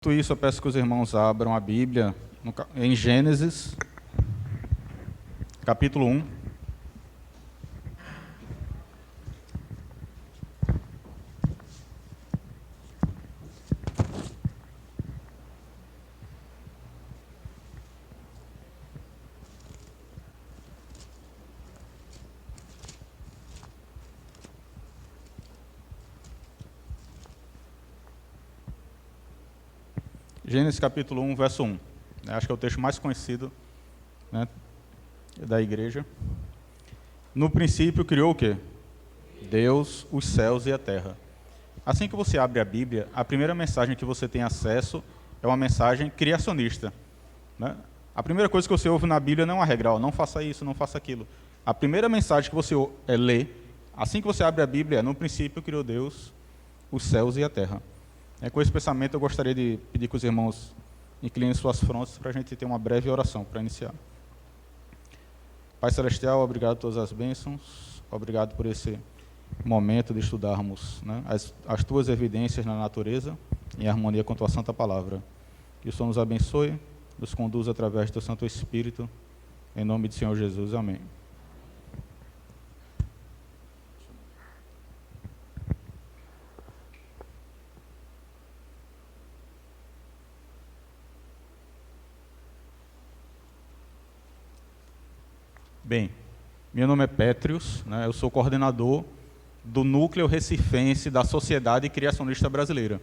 Enquanto isso, eu peço que os irmãos abram a Bíblia em Gênesis, capítulo 1. Gênesis capítulo 1, verso 1. Acho que é o texto mais conhecido, né, da igreja. No princípio criou o quê? Deus, os céus e a terra. Assim que você abre a Bíblia, a primeira mensagem que você tem acesso é uma mensagem criacionista, né? A primeira coisa que você ouve na Bíblia não é uma regra, não faça isso, não faça aquilo. A primeira mensagem que você lê, assim que você abre a Bíblia, é: no princípio criou Deus, os céus e a terra. Com esse pensamento, eu gostaria de pedir que os irmãos inclinem suas frontes para a gente ter uma breve oração para iniciar. Pai Celestial, obrigado por todas as bênçãos, obrigado por esse momento de estudarmos, né, as tuas evidências na natureza, em harmonia com a tua santa palavra. Que o Senhor nos abençoe, nos conduza através do teu Santo Espírito, em nome do Senhor Jesus. Amém. Bem, meu nome é Pétrios, né, eu sou coordenador do Núcleo Recifense da Sociedade Criacionista Brasileira.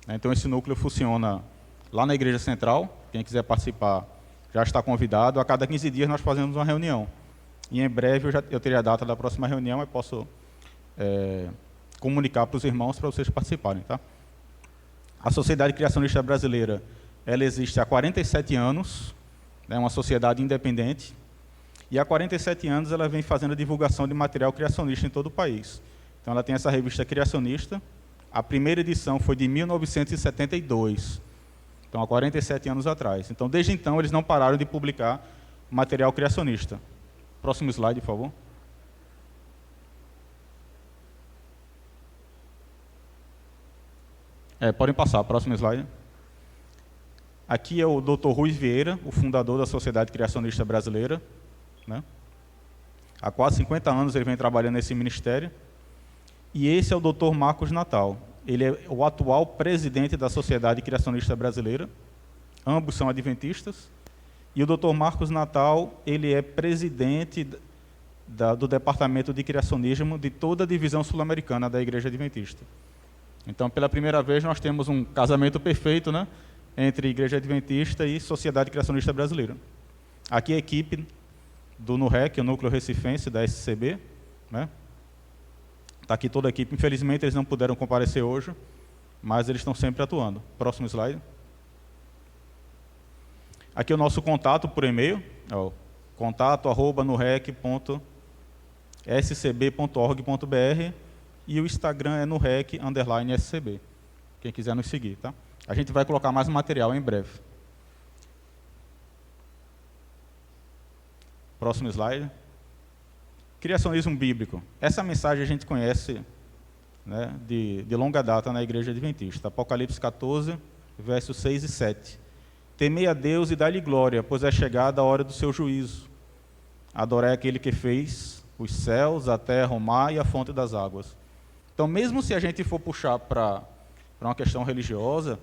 Então, esse núcleo funciona lá na Igreja Central. Quem quiser participar já está convidado. A cada 15 dias nós fazemos uma reunião. E em breve eu terei a data da próxima reunião e posso comunicar para os irmãos para vocês participarem. Tá? A Sociedade Criacionista Brasileira, ela existe há 47 anos, é uma sociedade independente. E há 47 anos ela vem fazendo divulgação de material criacionista em todo o país. Então ela tem essa revista Criacionista. A primeira edição foi de 1972. Então há 47 anos atrás. Então desde então eles não pararam de publicar material criacionista. Próximo slide, por favor. Podem passar, próximo slide. Aqui é o Dr. Rui Vieira, o fundador da Sociedade Criacionista Brasileira. Né? Há quase 50 anos ele vem trabalhando nesse ministério. E esse é o Dr. Marcos Natal. Ele é o atual presidente da Sociedade Criacionista Brasileira. Ambos são adventistas. E o Dr. Marcos Natal, ele é presidente do Departamento de Criacionismo de toda a divisão sul-americana da Igreja Adventista. Então, pela primeira vez, nós temos um casamento perfeito, né, entre Igreja Adventista e Sociedade Criacionista Brasileira. Aqui a equipe do NUREC, o Núcleo Recifense, da SCB. Né? Está aqui toda a equipe. Infelizmente, eles não puderam comparecer hoje, mas eles estão sempre atuando. Próximo slide. Aqui é o nosso contato por e-mail, contato@nurec.scb.org.br, e o Instagram é nurec_scb. Quem quiser nos seguir. Tá? A gente vai colocar mais material em breve. Próximo slide. Criacionismo bíblico. Essa mensagem a gente conhece, né, de longa data na Igreja Adventista. Apocalipse 14, versos 6 e 7. Temei a Deus e dai-lhe glória, pois é chegada a hora do seu juízo. Adorai aquele que fez os céus, a terra, o mar e a fonte das águas. Então, mesmo se a gente for puxar para uma questão religiosa,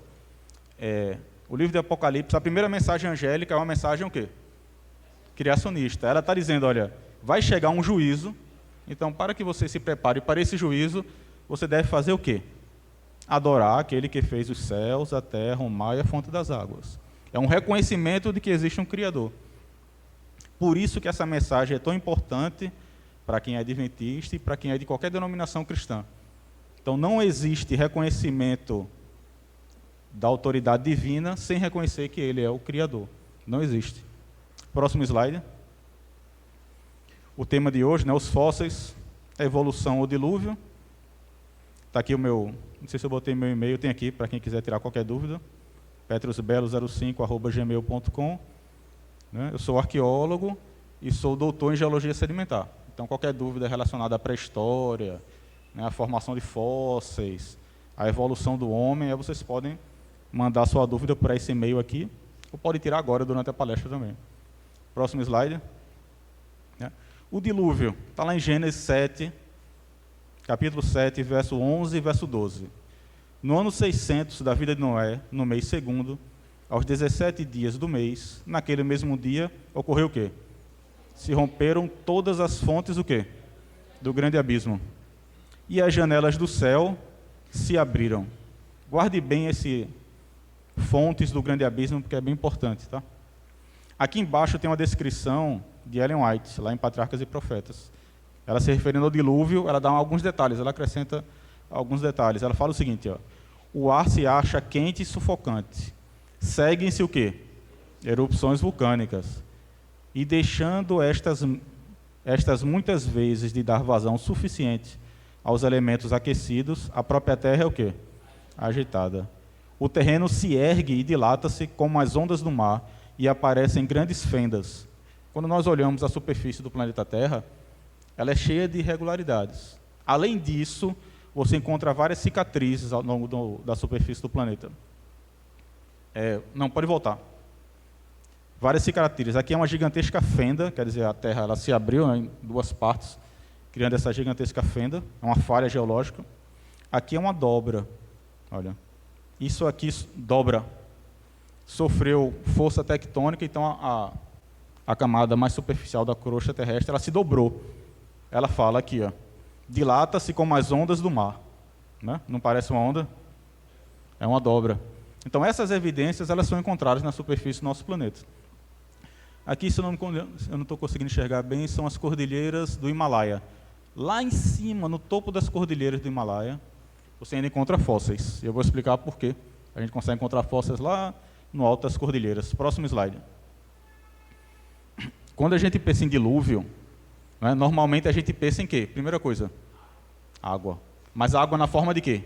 o livro de Apocalipse, a primeira mensagem angélica é uma mensagem o quê? Criacionista. Ela está dizendo, olha, vai chegar um juízo, então para que você se prepare para esse juízo, você deve fazer o quê? Adorar aquele que fez os céus, a terra, o mar e a fonte das águas. É um reconhecimento de que existe um Criador. Por isso que essa mensagem é tão importante para quem é adventista e para quem é de qualquer denominação cristã. Então não existe reconhecimento da autoridade divina sem reconhecer que Ele é o Criador. Não existe. Próximo slide. O tema de hoje, né, os fósseis, a evolução ou dilúvio. Está aqui o meu, não sei se eu botei meu e-mail, tem aqui para quem quiser tirar qualquer dúvida. petrosbelo05@gmail.com. Né? Eu sou arqueólogo e sou doutor em geologia sedimentar. Então qualquer dúvida relacionada à pré-história, né, à formação de fósseis, à evolução do homem, aí vocês podem mandar sua dúvida por esse e-mail aqui, ou pode tirar agora durante a palestra também. Próximo slide. O dilúvio está lá em Gênesis 7, capítulo 7, verso 11 e verso 12. No ano 600 da vida de Noé, no mês segundo, aos 17 dias do mês, naquele mesmo dia, ocorreu o quê? Se romperam todas as fontes do quê? Do grande abismo. E as janelas do céu se abriram. Guarde bem esse fontes do grande abismo, porque é bem importante, tá? Aqui embaixo tem uma descrição de Ellen White, lá em Patriarcas e Profetas. Ela se referindo ao dilúvio, ela dá alguns detalhes, ela acrescenta alguns detalhes. Ela fala o seguinte, ó, o ar se acha quente e sufocante. Seguem-se o quê? Erupções vulcânicas. E deixando estas muitas vezes de dar vazão suficiente aos elementos aquecidos, a própria Terra é o quê? Agitada. O terreno se ergue e dilata-se como as ondas do mar e aparecem grandes fendas. Quando nós olhamos a superfície do planeta Terra, ela é cheia de irregularidades. Além disso, você encontra várias cicatrizes ao longo da superfície do planeta. Não, pode voltar. Várias cicatrizes. Aqui é uma gigantesca fenda, quer dizer, a Terra ela se abriu, né, em duas partes, criando essa gigantesca fenda, é uma falha geológica. Aqui é uma dobra. Olha, isso aqui dobra. Sofreu força tectônica, então a camada mais superficial da crosta terrestre ela se dobrou. Ela fala aqui, ó, dilata-se como as ondas do mar. Né? Não parece uma onda? É uma dobra. Então, essas evidências elas são encontradas na superfície do nosso planeta. Aqui, se eu não estou conseguindo enxergar bem, são as cordilheiras do Himalaia. Lá em cima, no topo das cordilheiras do Himalaia, você ainda encontra fósseis. Eu vou explicar por quê. A gente consegue encontrar fósseis lá no alto das cordilheiras. Próximo slide. Quando a gente pensa em dilúvio, né, normalmente a gente pensa em quê? Primeira coisa, água. Mas água na forma de quê?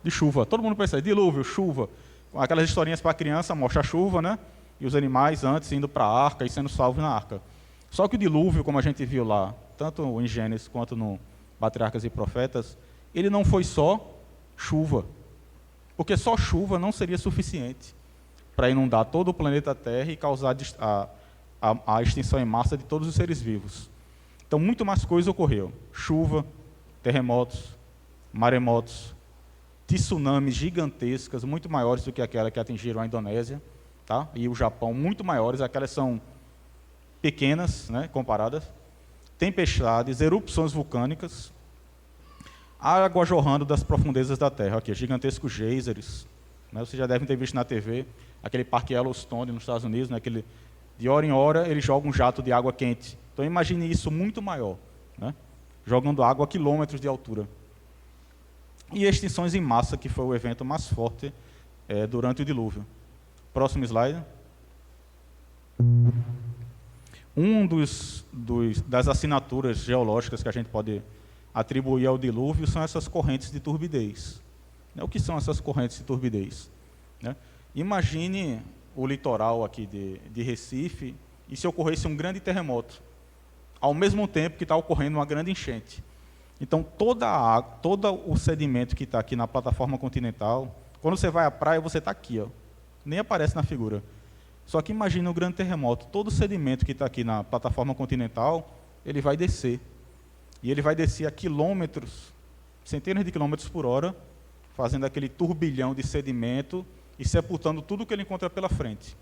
De chuva. Todo mundo pensa, dilúvio, chuva. Aquelas historinhas para a criança, mostra a chuva, né? E os animais antes indo para a arca e sendo salvos na arca. Só que o dilúvio, como a gente viu lá, tanto em Gênesis quanto no Patriarcas e Profetas, ele não foi só chuva. Porque só chuva não seria suficiente para inundar todo o planeta Terra e causar a extinção em massa de todos os seres vivos. Então, muito mais coisa ocorreu. Chuva, terremotos, maremotos, tsunamis gigantescas, muito maiores do que aquela que atingiram a Indonésia, tá? E o Japão, muito maiores, aquelas são pequenas, né, comparadas. Tempestades, erupções vulcânicas, água jorrando das profundezas da Terra, aqui, gigantescos geysers, né, vocês já devem ter visto na TV, aquele parque Yellowstone nos Estados Unidos, né, aquele, de hora em hora ele joga um jato de água quente. Então imagine isso muito maior, né, jogando água a quilômetros de altura. E extinções em massa, que foi o evento mais forte durante o dilúvio. Próximo slide. Das assinaturas geológicas que a gente pode atribuir ao dilúvio são essas correntes de turbidez. O que são essas correntes de turbidez? Imagine o litoral aqui de Recife e se ocorresse um grande terremoto, ao mesmo tempo que está ocorrendo uma grande enchente. Então, todo o sedimento que está aqui na plataforma continental, quando você vai à praia, você está aqui, ó, nem aparece na figura. Só que imagina um grande terremoto, todo o sedimento que está aqui na plataforma continental, ele vai descer. E ele vai descer a quilômetros, centenas de quilômetros por hora, fazendo aquele turbilhão de sedimento e sepultando tudo que ele encontra pela frente.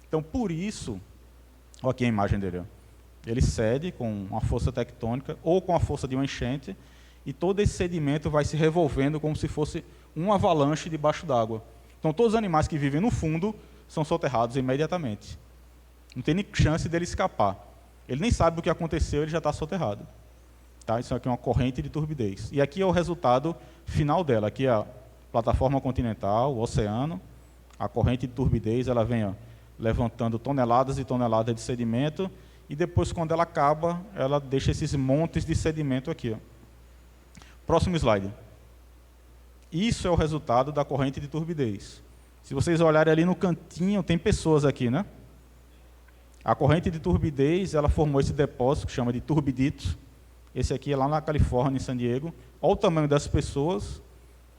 Então, por isso, olha aqui a imagem dele, ó. Ele cede com uma força tectônica ou com a força de uma enchente e todo esse sedimento vai se revolvendo como se fosse uma avalanche debaixo d'água. Então, todos os animais que vivem no fundo são soterrados imediatamente. Não tem nem chance dele escapar. Ele nem sabe o que aconteceu, ele já está soterrado. Tá? Isso aqui é uma corrente de turbidez. E aqui é o resultado final dela. Aqui é a plataforma continental, o oceano. A corrente de turbidez, ela vem, ó, levantando toneladas e toneladas de sedimento. E depois, quando ela acaba, ela deixa esses montes de sedimento aqui. Ó. Próximo slide. Isso é o resultado da corrente de turbidez. Se vocês olharem ali no cantinho, tem pessoas aqui, né? A corrente de turbidez, ela formou esse depósito que chama de turbidito. Esse aqui é lá na Califórnia, em San Diego. Olha o tamanho das pessoas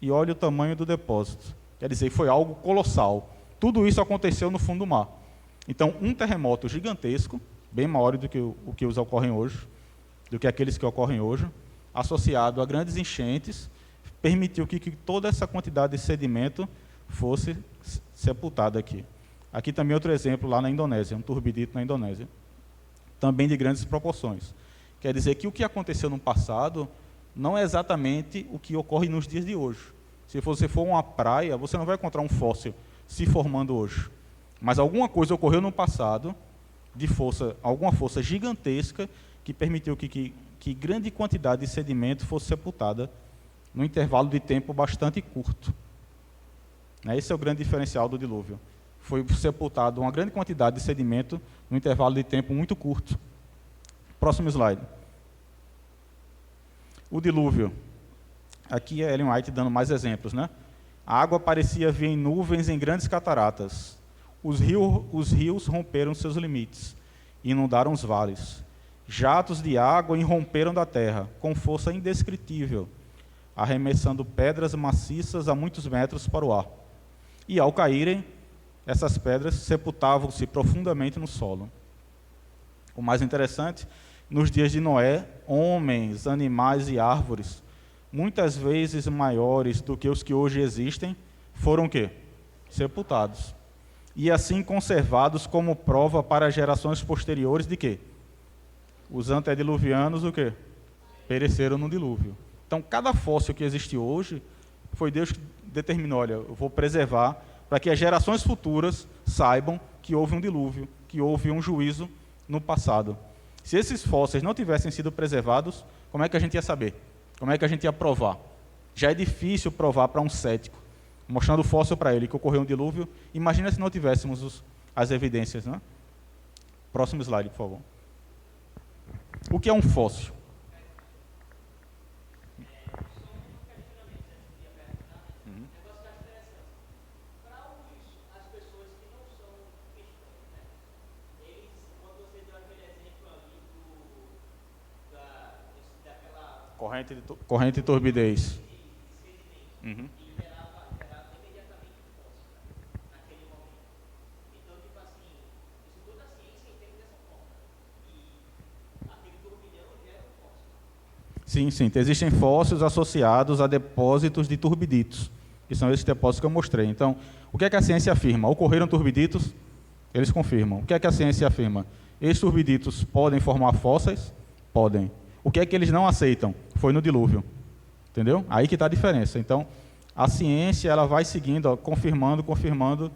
e olha o tamanho do depósito. Quer dizer, foi algo colossal. Tudo isso aconteceu no fundo do mar. Então, um terremoto gigantesco, bem maior do que o que os ocorrem hoje, do que aqueles que ocorrem hoje, associado a grandes enchentes, permitiu que toda essa quantidade de sedimento fosse sepultada aqui. Aqui também outro exemplo, lá na Indonésia, um turbidito na Indonésia, também de grandes proporções. Quer dizer que o que aconteceu no passado não é exatamente o que ocorre nos dias de hoje. Se você for uma praia, você não vai encontrar um fóssil se formando hoje. Mas alguma coisa ocorreu no passado, alguma força gigantesca, que permitiu que grande quantidade de sedimento fosse sepultada num intervalo de tempo bastante curto. Esse é o grande diferencial do dilúvio. Foi sepultado uma grande quantidade de sedimento num intervalo de tempo muito curto. Próximo slide. O dilúvio. Aqui é Ellen White dando mais exemplos, né? A água parecia vir em nuvens em grandes cataratas. Os rios romperam seus limites, inundaram os vales. Jatos de água irromperam da terra, com força indescritível, arremessando pedras maciças a muitos metros para o ar. E, ao caírem, essas pedras sepultavam-se profundamente no solo. O mais interessante, nos dias de Noé, homens, animais e árvores, muitas vezes maiores do que os que hoje existem, foram o quê? Sepultados. E assim conservados como prova para gerações posteriores de quê? Os antediluvianos, o quê? Pereceram no dilúvio. Então, cada fóssil que existe hoje, foi Deus que determinou, olha, eu vou preservar para que as gerações futuras saibam que houve um dilúvio, que houve um juízo no passado. Se esses fósseis não tivessem sido preservados, como é que a gente ia saber? Como é que a gente ia provar? Já é difícil provar para um cético, mostrando o fóssil para ele que ocorreu um dilúvio. Imagina se não tivéssemos as evidências, né? Próximo slide, por favor. O que é um fóssil? Corrente e turbidez. Uhum. Sim, sim. Existem fósseis associados a depósitos de turbiditos, que são esses depósitos que eu mostrei. Então, o que é que a ciência afirma? Ocorreram turbiditos? Eles confirmam. O que é que a ciência afirma? Esses turbiditos podem formar fósseis? Podem. O que é que eles não aceitam? Foi no dilúvio. Entendeu? Aí que está a diferença. Então, a ciência ela vai seguindo, ó, confirmando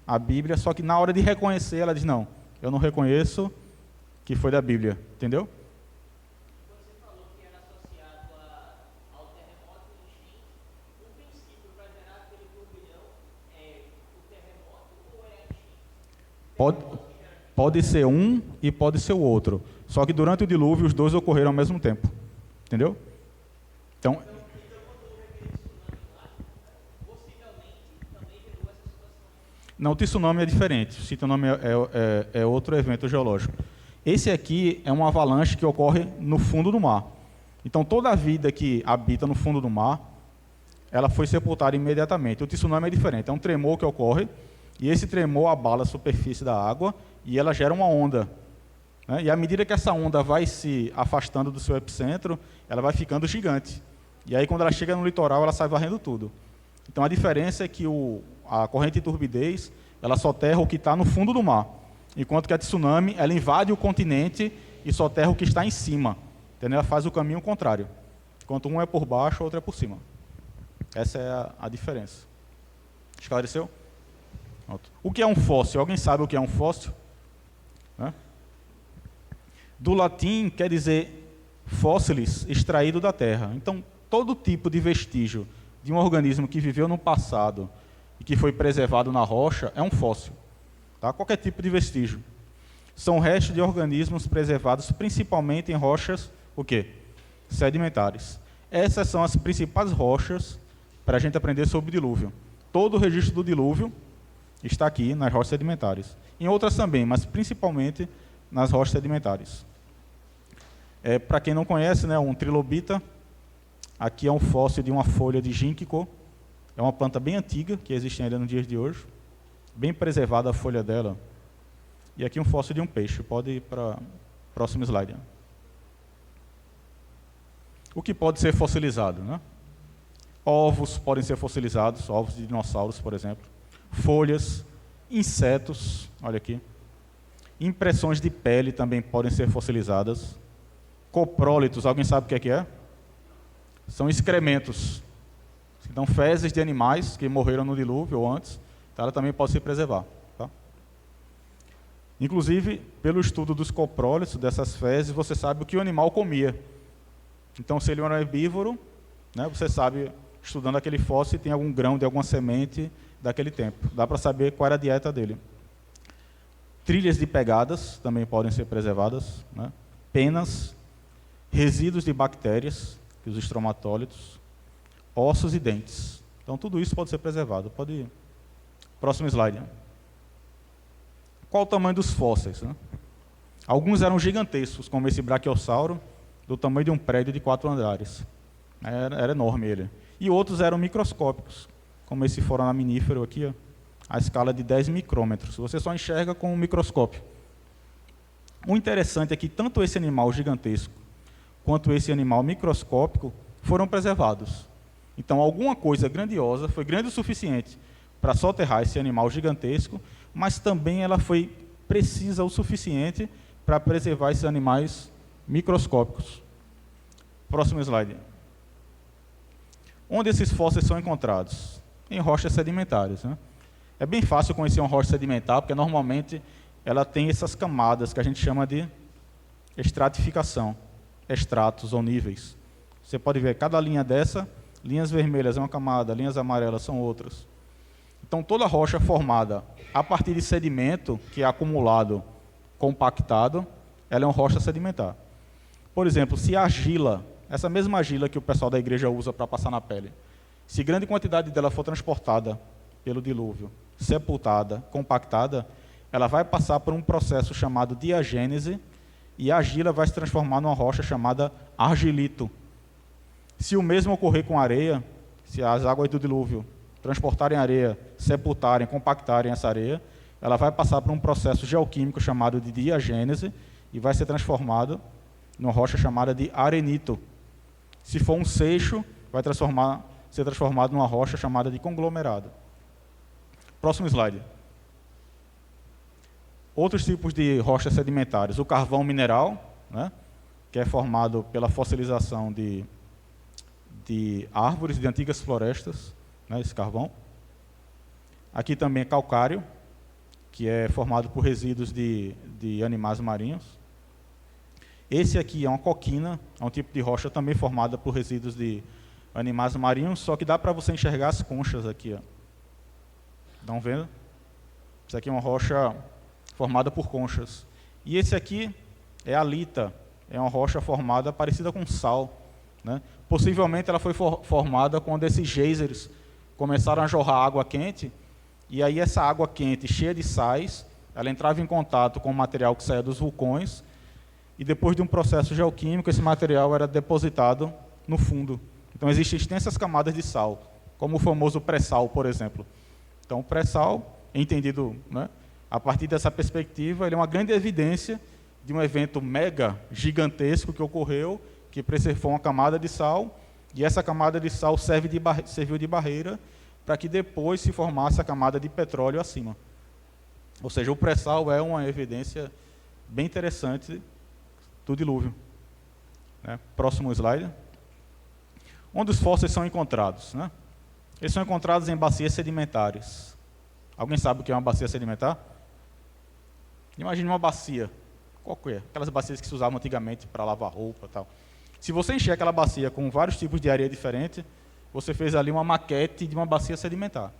a Bíblia, só que na hora de reconhecer, ela diz, não, eu não reconheço que foi da Bíblia. Entendeu? Você falou que era associado ao terremoto e enchente. O princípio para gerar aquele turbilhão é o terremoto ou é a enchente? Pode ser um e pode ser o outro. Só que durante o dilúvio, os dois ocorreram ao mesmo tempo. Entendeu? Então, Quando houve aquele tsunami lá, possivelmente também gerou essa situação. não, o tsunami é diferente. O tsunami é outro evento geológico. Esse aqui é uma avalanche que ocorre no fundo do mar. Então, toda a vida que habita no fundo do mar, ela foi sepultada imediatamente. O tsunami é diferente. É um tremor que ocorre, e esse tremor abala a superfície da água, e ela gera uma onda. Né? E à medida que essa onda vai se afastando do seu epicentro, ela vai ficando gigante. E aí, quando ela chega no litoral, ela sai varrendo tudo. Então, a diferença é que a corrente de turbidez, ela soterra o que está no fundo do mar, enquanto que a tsunami, ela invade o continente e soterra o que está em cima. Entendeu? Ela faz o caminho contrário. Enquanto um é por baixo, o outro é por cima. Essa é a diferença. Esclareceu? O que é um fóssil? Alguém sabe o que é um fóssil? Do latim quer dizer fósseis, extraído da terra. Então, todo tipo de vestígio de um organismo que viveu no passado e que foi preservado na rocha é um fóssil. Tá? Qualquer tipo de vestígio. São restos de organismos preservados principalmente em rochas, o quê? Sedimentares. Essas são as principais rochas para a gente aprender sobre o dilúvio. Todo o registro do dilúvio está aqui nas rochas sedimentares. Em outras também, mas principalmente nas rochas sedimentares. Para quem não conhece, né, um trilobita, aqui é um fóssil de uma folha de ginkgo, É uma planta bem antiga, que existe ainda nos dias de hoje, bem preservada a folha dela. E aqui um fóssil de um peixe. Pode ir para o próximo slide. O que pode ser fossilizado, né? Ovos podem ser fossilizados, ovos de dinossauros, por exemplo. Folhas, insetos, olha aqui. Impressões de pele também podem ser fossilizadas. Coprólitos, alguém sabe o que é? São excrementos. Então, fezes de animais que morreram no dilúvio ou antes, ela também pode se preservar. Tá? Inclusive, pelo estudo dos coprólitos, dessas fezes, você sabe o que o animal comia. Então, se ele era um herbívoro, né, você sabe, estudando aquele fóssil, se tem algum grão de alguma semente daquele tempo. Dá para saber qual era a dieta dele. Trilhas de pegadas também podem ser preservadas, né? Penas, resíduos de bactérias, os estromatólitos, ossos e dentes. Então, tudo isso pode ser preservado. Pode ir. Próximo slide. Qual o tamanho dos fósseis, né? Alguns eram gigantescos, como esse brachiosauro, do tamanho de um prédio de 4 andares. Era enorme ele. E outros eram microscópicos, como esse foramínífero aqui, ó, a escala de 10 micrômetros. Você só enxerga com um microscópio. O interessante é que tanto esse animal gigantesco quanto esse animal microscópico foram preservados. Então, alguma coisa grandiosa foi grande o suficiente para soterrar esse animal gigantesco, mas também ela foi precisa o suficiente para preservar esses animais microscópicos. Próximo slide. Onde esses fósseis são encontrados? Em rochas sedimentares, né? É bem fácil conhecer uma rocha sedimentar, porque normalmente ela tem essas camadas que a gente chama de estratificação, estratos ou níveis. Você pode ver, cada linha dessa, linhas vermelhas é uma camada, linhas amarelas são outras. Então, toda rocha formada a partir de sedimento, que é acumulado, compactado, ela é uma rocha sedimentar. Por exemplo, se a argila, essa mesma argila que o pessoal da igreja usa para passar na pele, se grande quantidade dela for transportada pelo dilúvio, sepultada, compactada, ela vai passar por um processo chamado diagênese, e a argila vai se transformar numa rocha chamada argilito. Se o mesmo ocorrer com a areia, se as águas do dilúvio transportarem areia, sepultarem, compactarem essa areia, ela vai passar por um processo geoquímico chamado de diagênese e vai ser transformado numa rocha chamada de arenito. Se for um seixo, vai ser transformado numa rocha chamada de conglomerado. Próximo slide. Outros tipos de rochas sedimentares. O carvão mineral, né, que é formado pela fossilização de árvores de antigas florestas, né, esse carvão. Aqui também é calcário, que é formado por resíduos de animais marinhos. Esse aqui é uma coquina, é um tipo de rocha também formada por resíduos de animais marinhos, só que dá para você enxergar as conchas aqui. Ó. Estão vendo? Isso aqui é uma rocha formada por conchas. E esse aqui é a lita, é uma rocha formada parecida com sal. Né? Possivelmente ela foi formada quando esses geysers começaram a jorrar água quente, e aí essa água quente, cheia de sais, ela entrava em contato com o material que saía dos vulcões, e depois de um processo geoquímico, esse material era depositado no fundo. Então existem extensas camadas de sal, como o famoso pré-sal, por exemplo. Então o pré-sal, entendido, né, a partir dessa perspectiva, ele é uma grande evidência de um evento mega gigantesco que ocorreu, que preservou uma camada de sal, e essa camada de sal serviu de barreira para que depois se formasse a camada de petróleo acima. Ou seja, o pré-sal é uma evidência bem interessante do dilúvio. Né? Próximo slide. Onde os fósseis são encontrados? Né? Eles são encontrados em bacias sedimentares. Alguém sabe o que é uma bacia sedimentar? Imagine uma bacia. Qual que é? Aquelas bacias que se usavam antigamente para lavar roupa e tal. Se você encher aquela bacia com vários tipos de areia diferentes, você fez ali uma maquete de uma bacia sedimentar.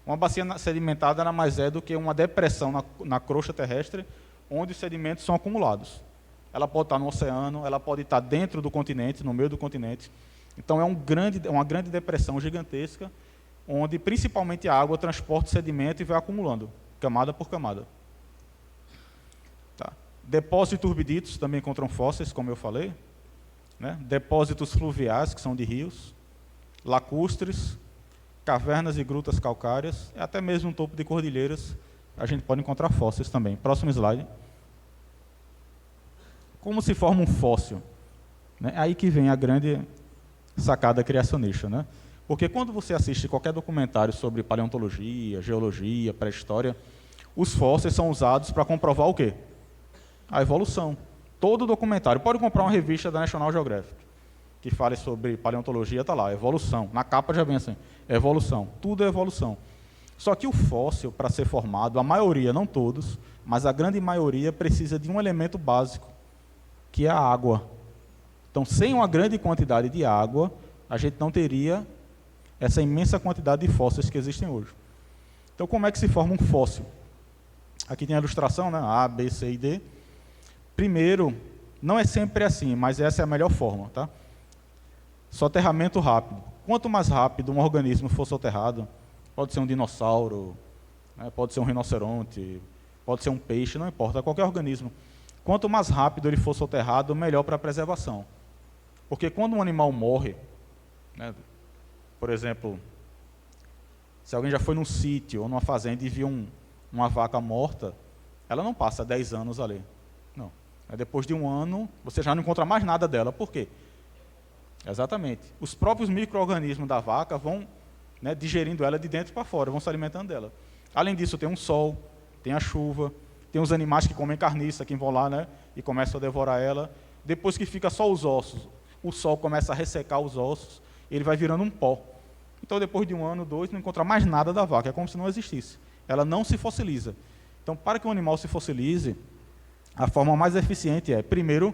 Uma bacia sedimentada nada mais é do que uma depressão na crosta terrestre, onde os sedimentos são acumulados. Ela pode estar no oceano, ela pode estar dentro do continente, no meio do continente. Então, é uma grande depressão gigantesca, onde principalmente a água transporta o sedimento e vai acumulando, camada por camada. Tá. Depósitos turbiditos também encontram fósseis, como eu falei. Né? Depósitos fluviais, que são de rios. Lacustres. cavernas e grutas calcárias, e até mesmo no topo de cordilheiras, a gente pode encontrar fósseis também. Próximo slide. Como se forma um fóssil? Né? Aí que vem a grande sacada criacionista, né? Porque quando você assiste qualquer documentário sobre paleontologia, geologia, pré-história, os fósseis são usados para comprovar o quê? A evolução. Todo documentário, pode comprar uma revista da National Geographic, que fale sobre paleontologia, está lá, evolução. Na capa já vem assim, evolução. Tudo é evolução. Só que o fóssil, para ser formado, a maioria, não todos, mas a grande maioria precisa de um elemento básico, que é a água. Então, sem uma grande quantidade de água, a gente não teria essa imensa quantidade de fósseis que existem hoje. Então, como é que se forma um fóssil? Aqui tem a ilustração, né? A, B, C e D. Primeiro, não é sempre assim, mas essa é a melhor forma, tá? Soterramento rápido. Quanto mais rápido um organismo for soterrado, pode ser um dinossauro, né? Pode ser um rinoceronte, pode ser um peixe, não importa, qualquer organismo. Quanto mais rápido ele for soterrado, melhor para a preservação. Porque quando um animal morre, né, por exemplo, se alguém já foi num sítio ou numa fazenda e viu uma vaca morta, ela não passa 10 anos ali. Não. Depois de um ano, você já não encontra mais nada dela. Por quê? Exatamente. Os próprios micro-organismos da vaca vão, né, digerindo ela de dentro para fora, vão se alimentando dela. Além disso, tem um sol, tem a chuva, tem os animais que comem carniça, que vão lá, né, e começam a devorar ela. Depois que fica só os ossos, o sol começa a ressecar os ossos, e ele vai virando um pó. Então, depois de um ano, 2, não encontra mais nada da vaca, é como se não existisse. Ela não se fossiliza. Então, para que um animal se fossilize, a forma mais eficiente é, primeiro,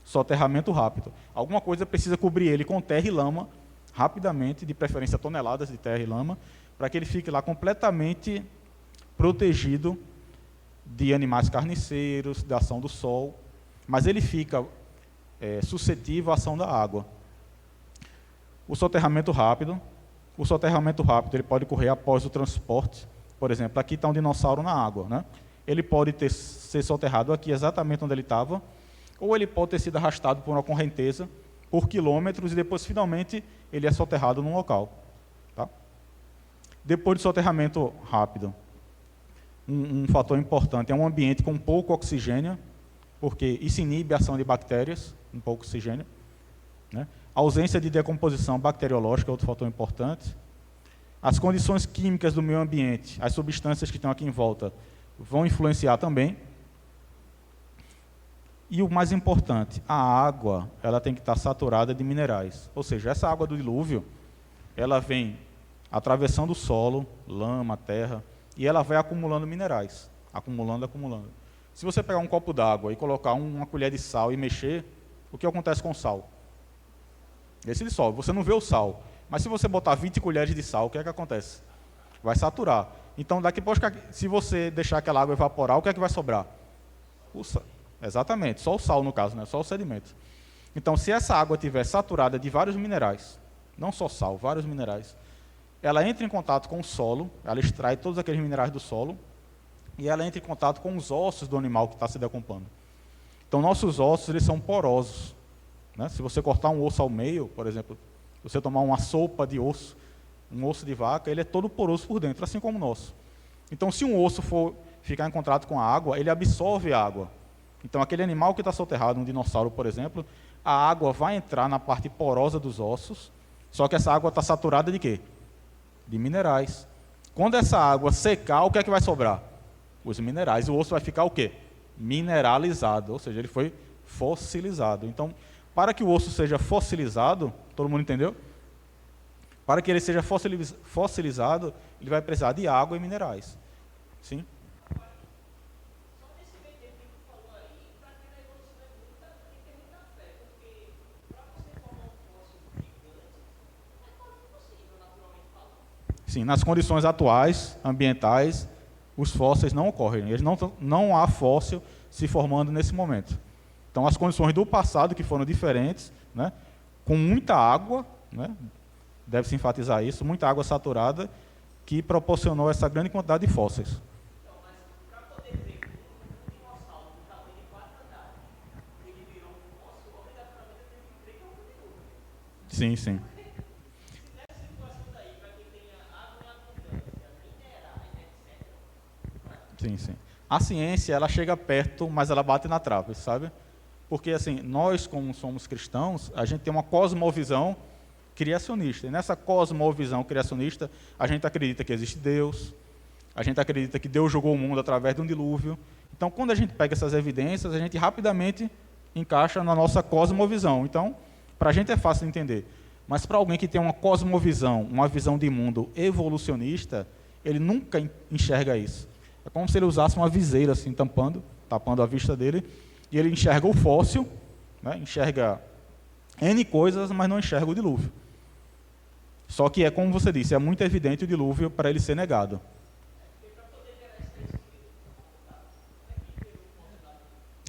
soterramento rápido. Alguma coisa precisa cobrir ele com terra e lama, rapidamente, de preferência toneladas de terra e lama, para que ele fique lá completamente protegido de animais carniceiros, da ação do sol, mas ele fica suscetível à ação da água. O soterramento rápido ele pode ocorrer após o transporte. Por exemplo, aqui está um dinossauro na água, né? Ele pode ser soterrado aqui exatamente onde ele estava, ou ele pode ter sido arrastado por uma correnteza por quilômetros e depois, finalmente, ele é soterrado num local. Tá? Depois do soterramento rápido, um fator importante é um ambiente com pouco oxigênio, porque isso inibe a ação de bactérias, um pouco oxigênio. Né? A ausência de decomposição bacteriológica é outro fator importante. As condições químicas do meio ambiente, as substâncias que estão aqui em volta, vão influenciar também. E o mais importante, a água ela tem que estar saturada de minerais. Ou seja, essa água do dilúvio, ela vem atravessando o solo, lama, terra, e ela vai acumulando minerais, acumulando. Se você pegar um copo d'água e colocar uma colher de sal e mexer, o que acontece com o sal? Ele se dissolve, você não vê o sal. Mas se você botar 20 colheres de sal, o que é que acontece? Vai saturar. Então, se você deixar aquela água evaporar, o que é que vai sobrar? O sal. Exatamente, só o sal no caso, né? Só o sedimento. Então, se essa água estiver saturada de vários minerais, não só sal, vários minerais, ela entra em contato com o solo, ela extrai todos aqueles minerais do solo, e ela entra em contato com os ossos do animal que está se decompondo. Então, nossos ossos eles são porosos. Né? Se você cortar um osso ao meio, por exemplo, você tomar uma sopa de osso, um osso de vaca, ele é todo poroso por dentro, assim como o nosso. Então, se um osso for ficar em contato com a água, ele absorve a água. Então, aquele animal que está soterrado, um dinossauro, por exemplo, a água vai entrar na parte porosa dos ossos, só que essa água está saturada de quê? De minerais. Quando essa água secar, o que é que vai sobrar? Os minerais. O osso vai ficar o quê? Mineralizado, ou seja, ele foi fossilizado. Então, para que o osso seja fossilizado, todo mundo entendeu? Para que ele seja fossilizado, ele vai precisar de água e minerais. Sim? Sim, nas condições atuais, ambientais, os fósseis não ocorrem. Não há fóssil se formando nesse momento. Então, as condições do passado, que foram diferentes, né, com muita água, né, deve-se enfatizar isso, muita água saturada, que proporcionou essa grande quantidade de fósseis. Então, mas para poder ver que um dinossauro do tamanho de 4 andares, ele virou um fóssil, obrigatoriamente ele tem que crer que é um dilúvio. Sim, sim. Nessa situação daí, para quem tem a Sim, sim. A ciência, ela chega perto, mas ela bate na trave, sabe? Porque, assim, nós, como somos cristãos, a gente tem uma cosmovisão criacionista. E nessa cosmovisão criacionista, a gente acredita que existe Deus, a gente acredita que Deus jogou o mundo através de um dilúvio. Então, quando a gente pega essas evidências, a gente rapidamente encaixa na nossa cosmovisão. Então, para a gente é fácil de entender. Mas para alguém que tem uma cosmovisão, uma visão de mundo evolucionista, ele nunca enxerga isso. É como se ele usasse uma viseira assim, tapando a vista dele, e ele enxerga o fóssil, né, enxerga N coisas, mas não enxerga o dilúvio. Só que é como você disse, é muito evidente o dilúvio para ele ser negado.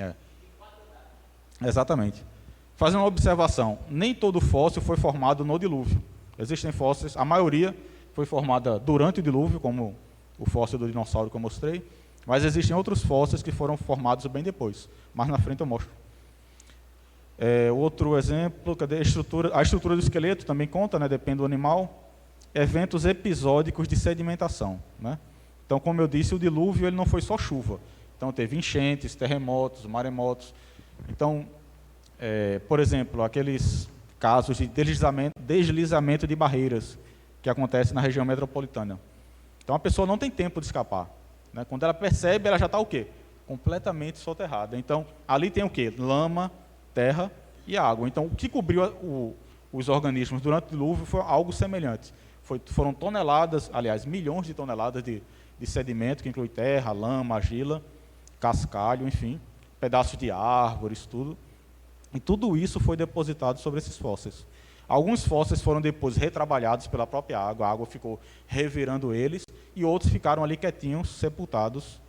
É. Exatamente. Fazendo uma observação, nem todo fóssil foi formado no dilúvio. Existem fósseis, a maioria foi formada durante o dilúvio, como o fóssil do dinossauro que eu mostrei, mas existem outros fósseis que foram formados bem depois. Mais na frente eu mostro. Outro exemplo, cadê? A estrutura do esqueleto também conta, né, depende do animal. Eventos episódicos de sedimentação, né? Então, como eu disse, o dilúvio ele não foi só chuva. Então, teve enchentes, terremotos, maremotos. Então, por exemplo, aqueles casos de deslizamento de barreiras que acontecem na região metropolitana. Então, a pessoa não tem tempo de escapar, né? Quando ela percebe, ela já está o quê? Completamente soterrada. Então, ali tem o quê? Lama, terra e água. Então, o que cobriu os organismos durante o dilúvio foi algo semelhante. Foram toneladas, aliás, milhões de toneladas de sedimento, que inclui terra, lama, argila, cascalho, enfim, pedaços de árvores, tudo. E tudo isso foi depositado sobre esses fósseis. Alguns fósseis foram depois retrabalhados pela própria água, a água ficou revirando eles, e outros ficaram ali quietinhos, sepultados,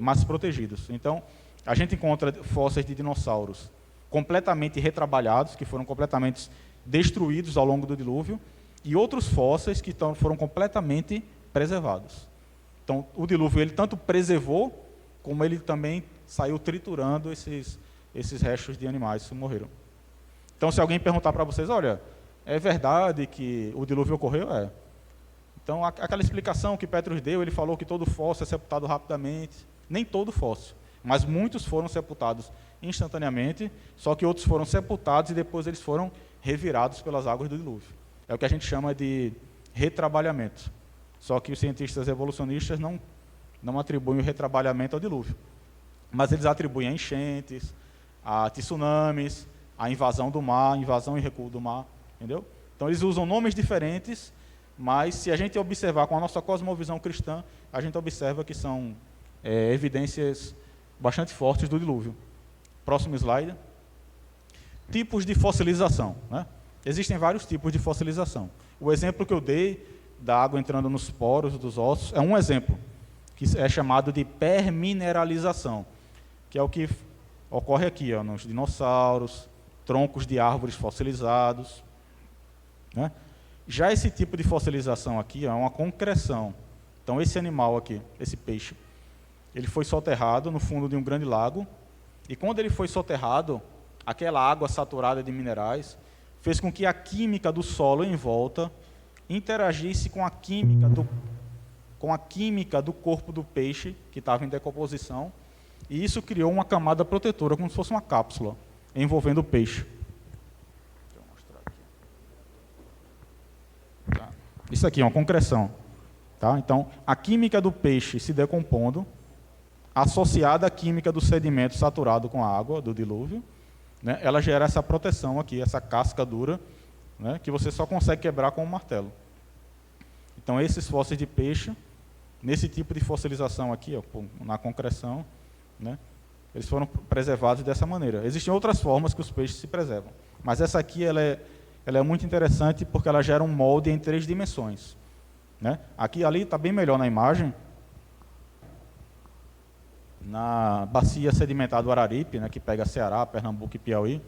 mas protegidos. Então, a gente encontra fósseis de dinossauros completamente retrabalhados, que foram completamente destruídos ao longo do dilúvio, e outros fósseis que foram completamente preservados. Então, o dilúvio ele tanto preservou, como ele também saiu triturando esses restos de animais que morreram. Então, se alguém perguntar para vocês, olha, é verdade que o dilúvio ocorreu? É. Então, aquela explicação que Petrus deu, ele falou que todo fóssil é sepultado rapidamente. Nem todo fóssil, mas muitos foram sepultados instantaneamente, só que outros foram sepultados e depois eles foram revirados pelas águas do dilúvio. É o que a gente chama de retrabalhamento. Só que os cientistas evolucionistas não atribuem o retrabalhamento ao dilúvio. Mas eles atribuem a enchentes, a tsunamis, a invasão do mar, invasão e recuo do mar, entendeu? Então eles usam nomes diferentes, mas se a gente observar com a nossa cosmovisão cristã, a gente observa que são evidências bastante fortes do dilúvio. Próximo slide. Tipos de fossilização, né? Existem vários tipos de fossilização. O exemplo que eu dei da água entrando nos poros dos ossos é um exemplo, que é chamado de permineralização, que é o que ocorre aqui, ó, nos dinossauros, troncos de árvores fossilizados, né? Já esse tipo de fossilização aqui é uma concreção. Então, esse animal aqui, esse peixe, ele foi soterrado no fundo de um grande lago, e quando ele foi soterrado, aquela água saturada de minerais fez com que a química do solo em volta interagisse com a química do corpo do peixe, que estava em decomposição, e isso criou uma camada protetora, como se fosse uma cápsula, envolvendo o peixe. Deixa eu mostrar aqui. Tá. Isso aqui é uma concreção. Tá? Então, a química do peixe se decompondo, associada à química do sedimento saturado com a água do dilúvio, né, ela gera essa proteção aqui, essa casca dura, né, que você só consegue quebrar com um martelo. Então, esses fósseis de peixe, nesse tipo de fossilização aqui, ó, na concreção, né, eles foram preservados dessa maneira. Existem outras formas que os peixes se preservam, mas essa aqui ela é muito interessante porque ela gera um molde em 3 dimensões. Né? Ali está bem melhor na imagem, na bacia sedimentar do Araripe, né, que pega Ceará, Pernambuco e Piauí,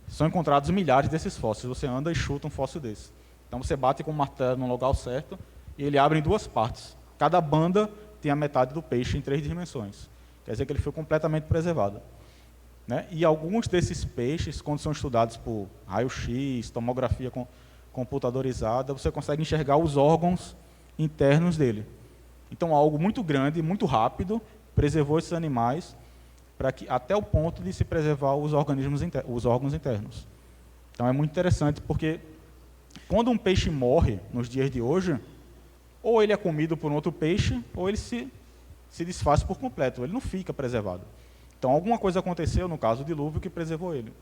são encontrados milhares desses fósseis. Você anda e chuta um fóssil desse. Então você bate com o martelo no lugar certo e ele abre em 2 partes. Cada banda tem a metade do peixe em 3 dimensões. Quer dizer que ele foi completamente preservado. Né? E alguns desses peixes, quando são estudados por raio-x, tomografia computadorizada, você consegue enxergar os órgãos internos dele. Então, algo muito grande, muito rápido, preservou esses animais até o ponto de se preservar os órgãos internos. Então, é muito interessante, porque quando um peixe morre, nos dias de hoje, ou ele é comido por um outro peixe, ou ele se desfaz por completo, ele não fica preservado. Então, alguma coisa aconteceu, no caso do dilúvio, que preservou ele.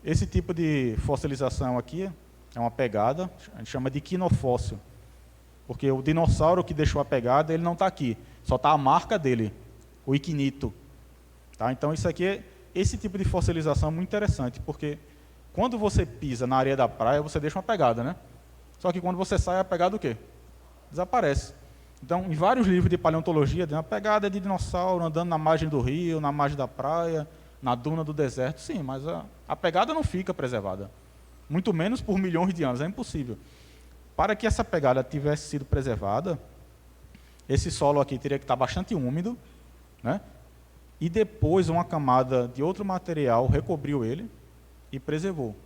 Esse tipo de fossilização aqui é uma pegada, a gente chama de quinofóssil, porque o dinossauro que deixou a pegada, ele não está aqui, só está a marca dele, o iquinito. Tá? Então, isso aqui, esse tipo de fossilização é muito interessante, porque quando você pisa na areia da praia, você deixa uma pegada, né? Só que quando você sai, a pegada o quê? Desaparece. Então, em vários livros de paleontologia, tem uma pegada de dinossauro andando na margem do rio, na margem da praia, na duna do deserto. Sim, mas a pegada não fica preservada. Muito menos por milhões de anos, é impossível. Para que essa pegada tivesse sido preservada, esse solo aqui teria que estar bastante úmido, né? E depois uma camada de outro material recobriu ele e preservou.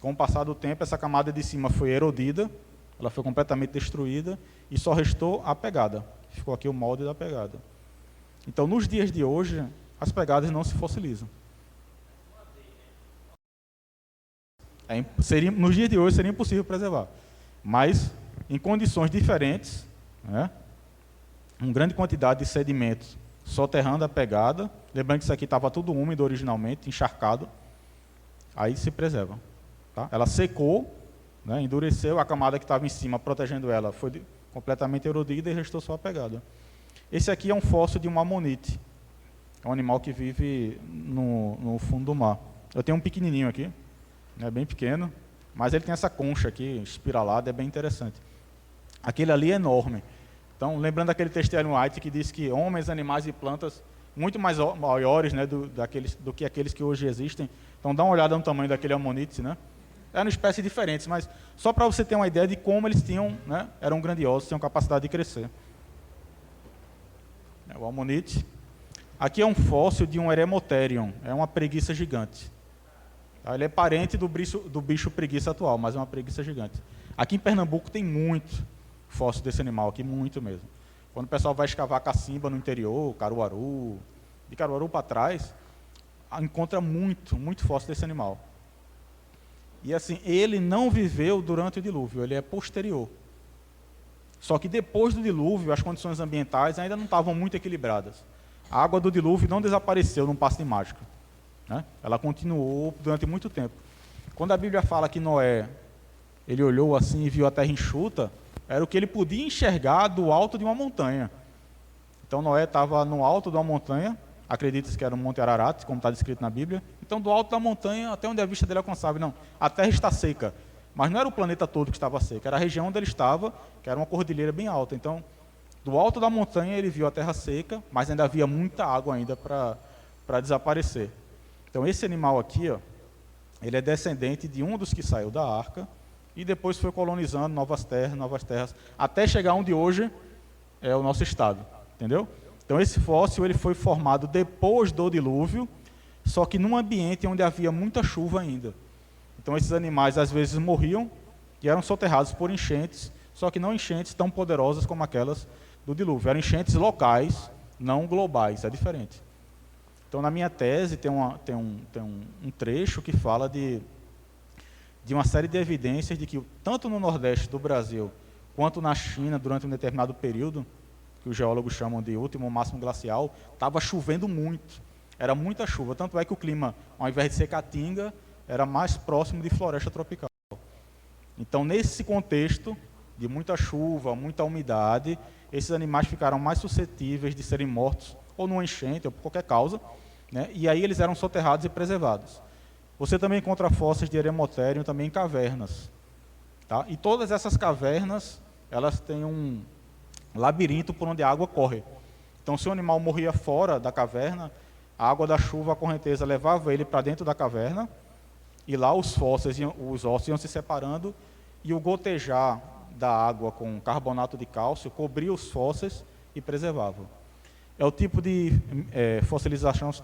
Com o passar do tempo, essa camada de cima foi erodida, ela foi completamente destruída e só restou a pegada. Ficou aqui o molde da pegada. Então, nos dias de hoje, as pegadas não se fossilizam. Nos dias de hoje seria impossível preservar. Mas, em condições diferentes, né, uma grande quantidade de sedimentos soterrando a pegada, lembrando que isso aqui estava tudo úmido originalmente, encharcado, aí se preserva. Tá? Ela secou, né, endureceu, a camada que estava em cima, protegendo ela, foi completamente erodida e restou só a pegada. Esse aqui é um fóssil de uma amonite. É um animal que vive no fundo do mar. Eu tenho um pequenininho aqui, é bem pequeno, mas ele tem essa concha aqui, espiralada, é bem interessante. Aquele ali é enorme. Então, lembrando aquele texto de Ellen White que diz que homens, animais e plantas muito mais maiores, né, do que aqueles que hoje existem. Então, dá uma olhada no tamanho daquele amonite, né? Eram espécies diferentes, mas só para você ter uma ideia de como eles tinham, né, eram grandiosos, tinham capacidade de crescer. O amonite. Aqui é um fóssil de um Eremotherium, é uma preguiça gigante. Ele é parente do bicho preguiça atual, mas é uma preguiça gigante. Aqui em Pernambuco tem muito fóssil desse animal, aqui muito mesmo. Quando o pessoal vai escavar cacimba no interior, Caruaru, de Caruaru para trás, encontra muito fóssil desse animal. E assim, ele não viveu durante o dilúvio, ele é posterior. Só que depois do dilúvio, as condições ambientais ainda não estavam muito equilibradas. A água do dilúvio não desapareceu num passe de mágica, né? Ela continuou durante muito tempo. Quando a Bíblia fala que Noé, ele olhou assim e viu a terra enxuta, era o que ele podia enxergar do alto de uma montanha. Então Noé estava no alto de uma montanha, acredita-se que era o Monte Ararat, como está descrito na Bíblia. Então do alto da montanha, até onde a vista dele alcançava, não, a terra está seca. Mas não era o planeta todo que estava seco, era a região onde ele estava, que era uma cordilheira bem alta. Então, do alto da montanha ele viu a terra seca, mas ainda havia muita água ainda para desaparecer. Então esse animal aqui, ó, ele é descendente de um dos que saiu da arca e depois foi colonizando novas terras, até chegar onde hoje é o nosso estado, entendeu? Então esse fóssil ele foi formado depois do dilúvio, só que num ambiente onde havia muita chuva ainda. Então esses animais às vezes morriam e eram soterrados por enchentes, só que não enchentes tão poderosas como aquelas do dilúvio. Eram enchentes locais, não globais, é diferente. Então na minha tese tem um trecho que fala de uma série de evidências de que tanto no Nordeste do Brasil, quanto na China, durante um determinado período, que os geólogos chamam de último máximo glacial, estava chovendo muito, era muita chuva, tanto é que o clima, ao invés de ser caatinga, era mais próximo de floresta tropical. Então, nesse contexto de muita chuva, muita umidade, esses animais ficaram mais suscetíveis de serem mortos, ou numa enchente, ou por qualquer causa, né? E aí eles eram soterrados e preservados. Você também encontra fósseis de Eremotherium também em cavernas. Tá? E todas essas cavernas, elas têm um labirinto por onde a água corre. Então, se o animal morria fora da caverna, a água da chuva, a correnteza, levava ele para dentro da caverna, e lá os fósseis, os ossos iam se separando, e o gotejar da água com carbonato de cálcio cobria os fósseis e preservava. É o tipo de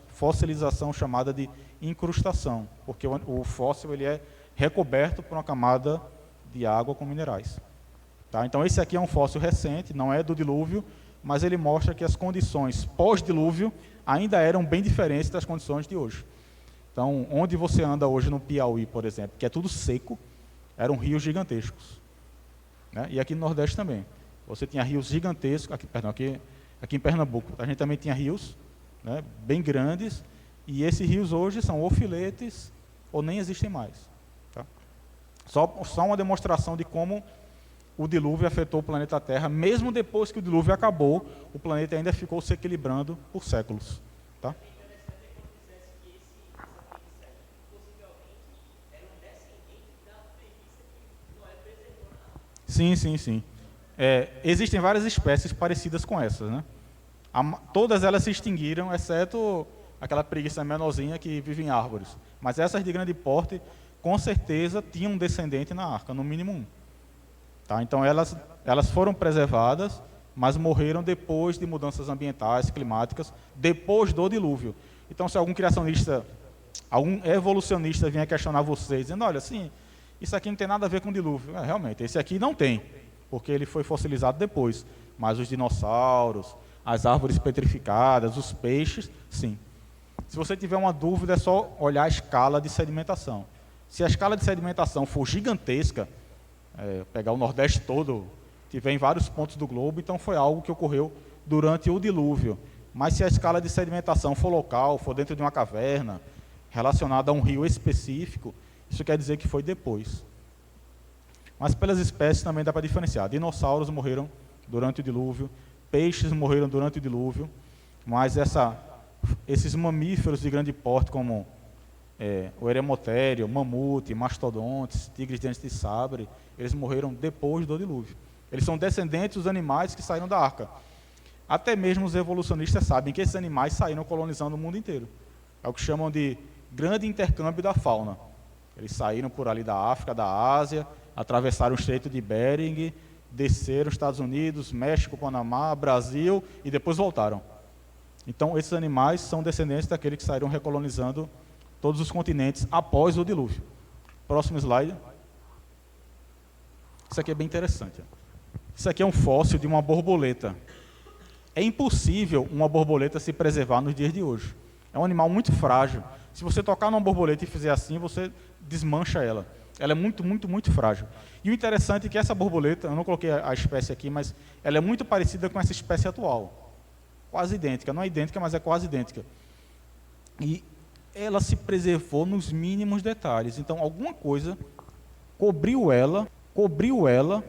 fossilização chamada de incrustação, porque o fóssil ele é recoberto por uma camada de água com minerais. Tá? Então esse aqui é um fóssil recente, não é do dilúvio, mas ele mostra que as condições pós-dilúvio ainda eram bem diferentes das condições de hoje. Então, onde você anda hoje no Piauí, por exemplo, que é tudo seco, eram rios gigantescos. Né? E aqui no Nordeste também. Você tinha rios gigantescos, aqui em Pernambuco, a gente também tinha rios, né, bem grandes, e esses rios hoje são ou filetes ou nem existem mais. Tá? Só uma demonstração de como o dilúvio afetou o planeta Terra. Mesmo depois que o dilúvio acabou, o planeta ainda ficou se equilibrando por séculos. Tá? Sim, sim, sim. Existem várias espécies parecidas com essas, né? Todas elas se extinguiram, exceto aquela preguiça menorzinha que vive em árvores. Mas essas de grande porte, com certeza, tinham um descendente na arca, no mínimo um. Tá? Então, elas foram preservadas, mas morreram depois de mudanças ambientais, climáticas, depois do dilúvio. Então, se algum criacionista, algum evolucionista vier questionar vocês, dizendo, olha, assim, isso aqui não tem nada a ver com o dilúvio. Realmente, esse aqui não tem, porque ele foi fossilizado depois. Mas os dinossauros, as árvores petrificadas, os peixes, sim. Se você tiver uma dúvida, é só olhar a escala de sedimentação. Se a escala de sedimentação for gigantesca, pegar o Nordeste todo, tiver em vários pontos do globo, então foi algo que ocorreu durante o dilúvio. Mas se a escala de sedimentação for local, for dentro de uma caverna, relacionada a um rio específico, isso quer dizer que foi depois. Mas pelas espécies também dá para diferenciar. Dinossauros morreram durante o dilúvio, peixes morreram durante o dilúvio, mas esses mamíferos de grande porte, como o eremotério, mamute, mastodontes, tigres de dentes de sabre, eles morreram depois do dilúvio. Eles são descendentes dos animais que saíram da arca. Até mesmo os evolucionistas sabem que esses animais saíram colonizando o mundo inteiro. É o que chamam de grande intercâmbio da fauna. Eles saíram por ali da África, da Ásia, atravessaram o Estreito de Bering, desceram os Estados Unidos, México, Panamá, Brasil e depois voltaram. Então, esses animais são descendentes daqueles que saíram recolonizando todos os continentes após o dilúvio. Próximo slide. Isso aqui é bem interessante. Isso aqui é um fóssil de uma borboleta. É impossível uma borboleta se preservar nos dias de hoje. É um animal muito frágil. Se você tocar numa borboleta e fizer assim, você desmancha ela. Ela é muito, muito, muito frágil. E o interessante é que essa borboleta, eu não coloquei a espécie aqui, mas ela é muito parecida com essa espécie atual. Quase idêntica. Não é idêntica, mas é quase idêntica. E ela se preservou nos mínimos detalhes. Então, alguma coisa cobriu ela,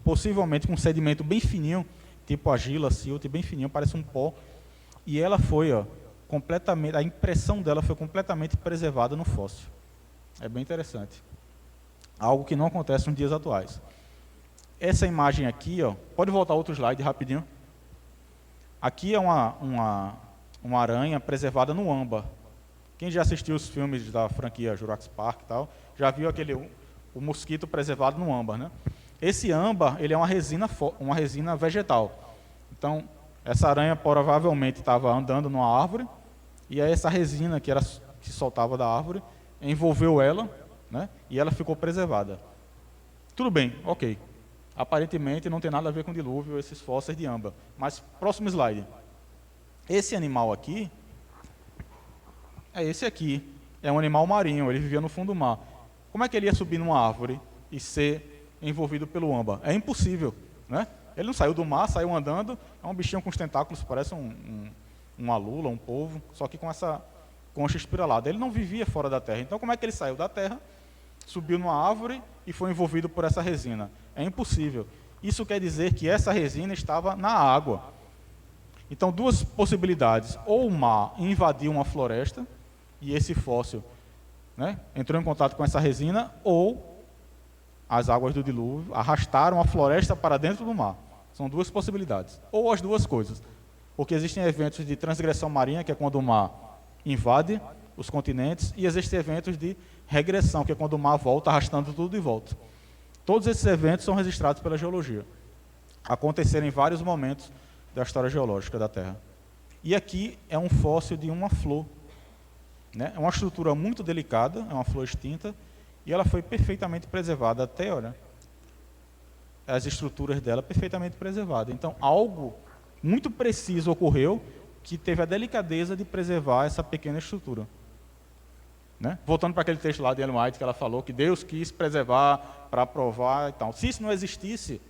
possivelmente com um sedimento bem fininho, tipo argila, silt, bem fininho, parece um pó. E ela foi, completamente, a impressão dela foi completamente preservada no fóssil. É bem interessante. Algo que não acontece nos dias atuais. Essa imagem aqui, pode voltar outro slide rapidinho. Aqui é uma aranha preservada no âmbar. Quem já assistiu os filmes da franquia Jurassic Park e tal, já viu o mosquito preservado no âmbar, né? Esse âmbar, ele é uma resina vegetal. Então, essa aranha provavelmente estava andando numa árvore, e aí essa resina que soltava da árvore envolveu ela, né? E ela ficou preservada. Tudo bem, ok. Aparentemente não tem nada a ver com dilúvio, esses fósseis de âmbar. Mas, próximo slide. Esse animal aqui, é esse aqui. É um animal marinho, ele vivia no fundo do mar. Como é que ele ia subir numa árvore e ser envolvido pelo âmbar? É impossível, né? Ele não saiu do mar, saiu andando, é um bichinho com os tentáculos, parece uma lula, um polvo, só que com essa concha espiralada. Ele não vivia fora da terra. Então, como é que ele saiu da terra, subiu numa árvore e foi envolvido por essa resina? É impossível. Isso quer dizer que essa resina estava na água. Então, duas possibilidades. Ou o mar invadiu uma floresta, e esse fóssil, né, entrou em contato com essa resina, ou as águas do dilúvio arrastaram a floresta para dentro do mar. São duas possibilidades. Ou as duas coisas. Porque existem eventos de transgressão marinha, que é quando o mar invade os continentes, e existem eventos de regressão, que é quando o mar volta arrastando tudo de volta. Todos esses eventos são registrados pela geologia. Aconteceram em vários momentos da história geológica da Terra. E aqui é um fóssil de uma flor. Né? É uma estrutura muito delicada, é uma flor extinta, e ela foi perfeitamente preservada até, olha, as estruturas dela perfeitamente preservadas. Então, algo muito preciso ocorreu, que teve a delicadeza de preservar essa pequena estrutura. Né? Voltando para aquele texto lá de Ellen White, que ela falou que Deus quis preservar para provar e tal. Se isso não existisse,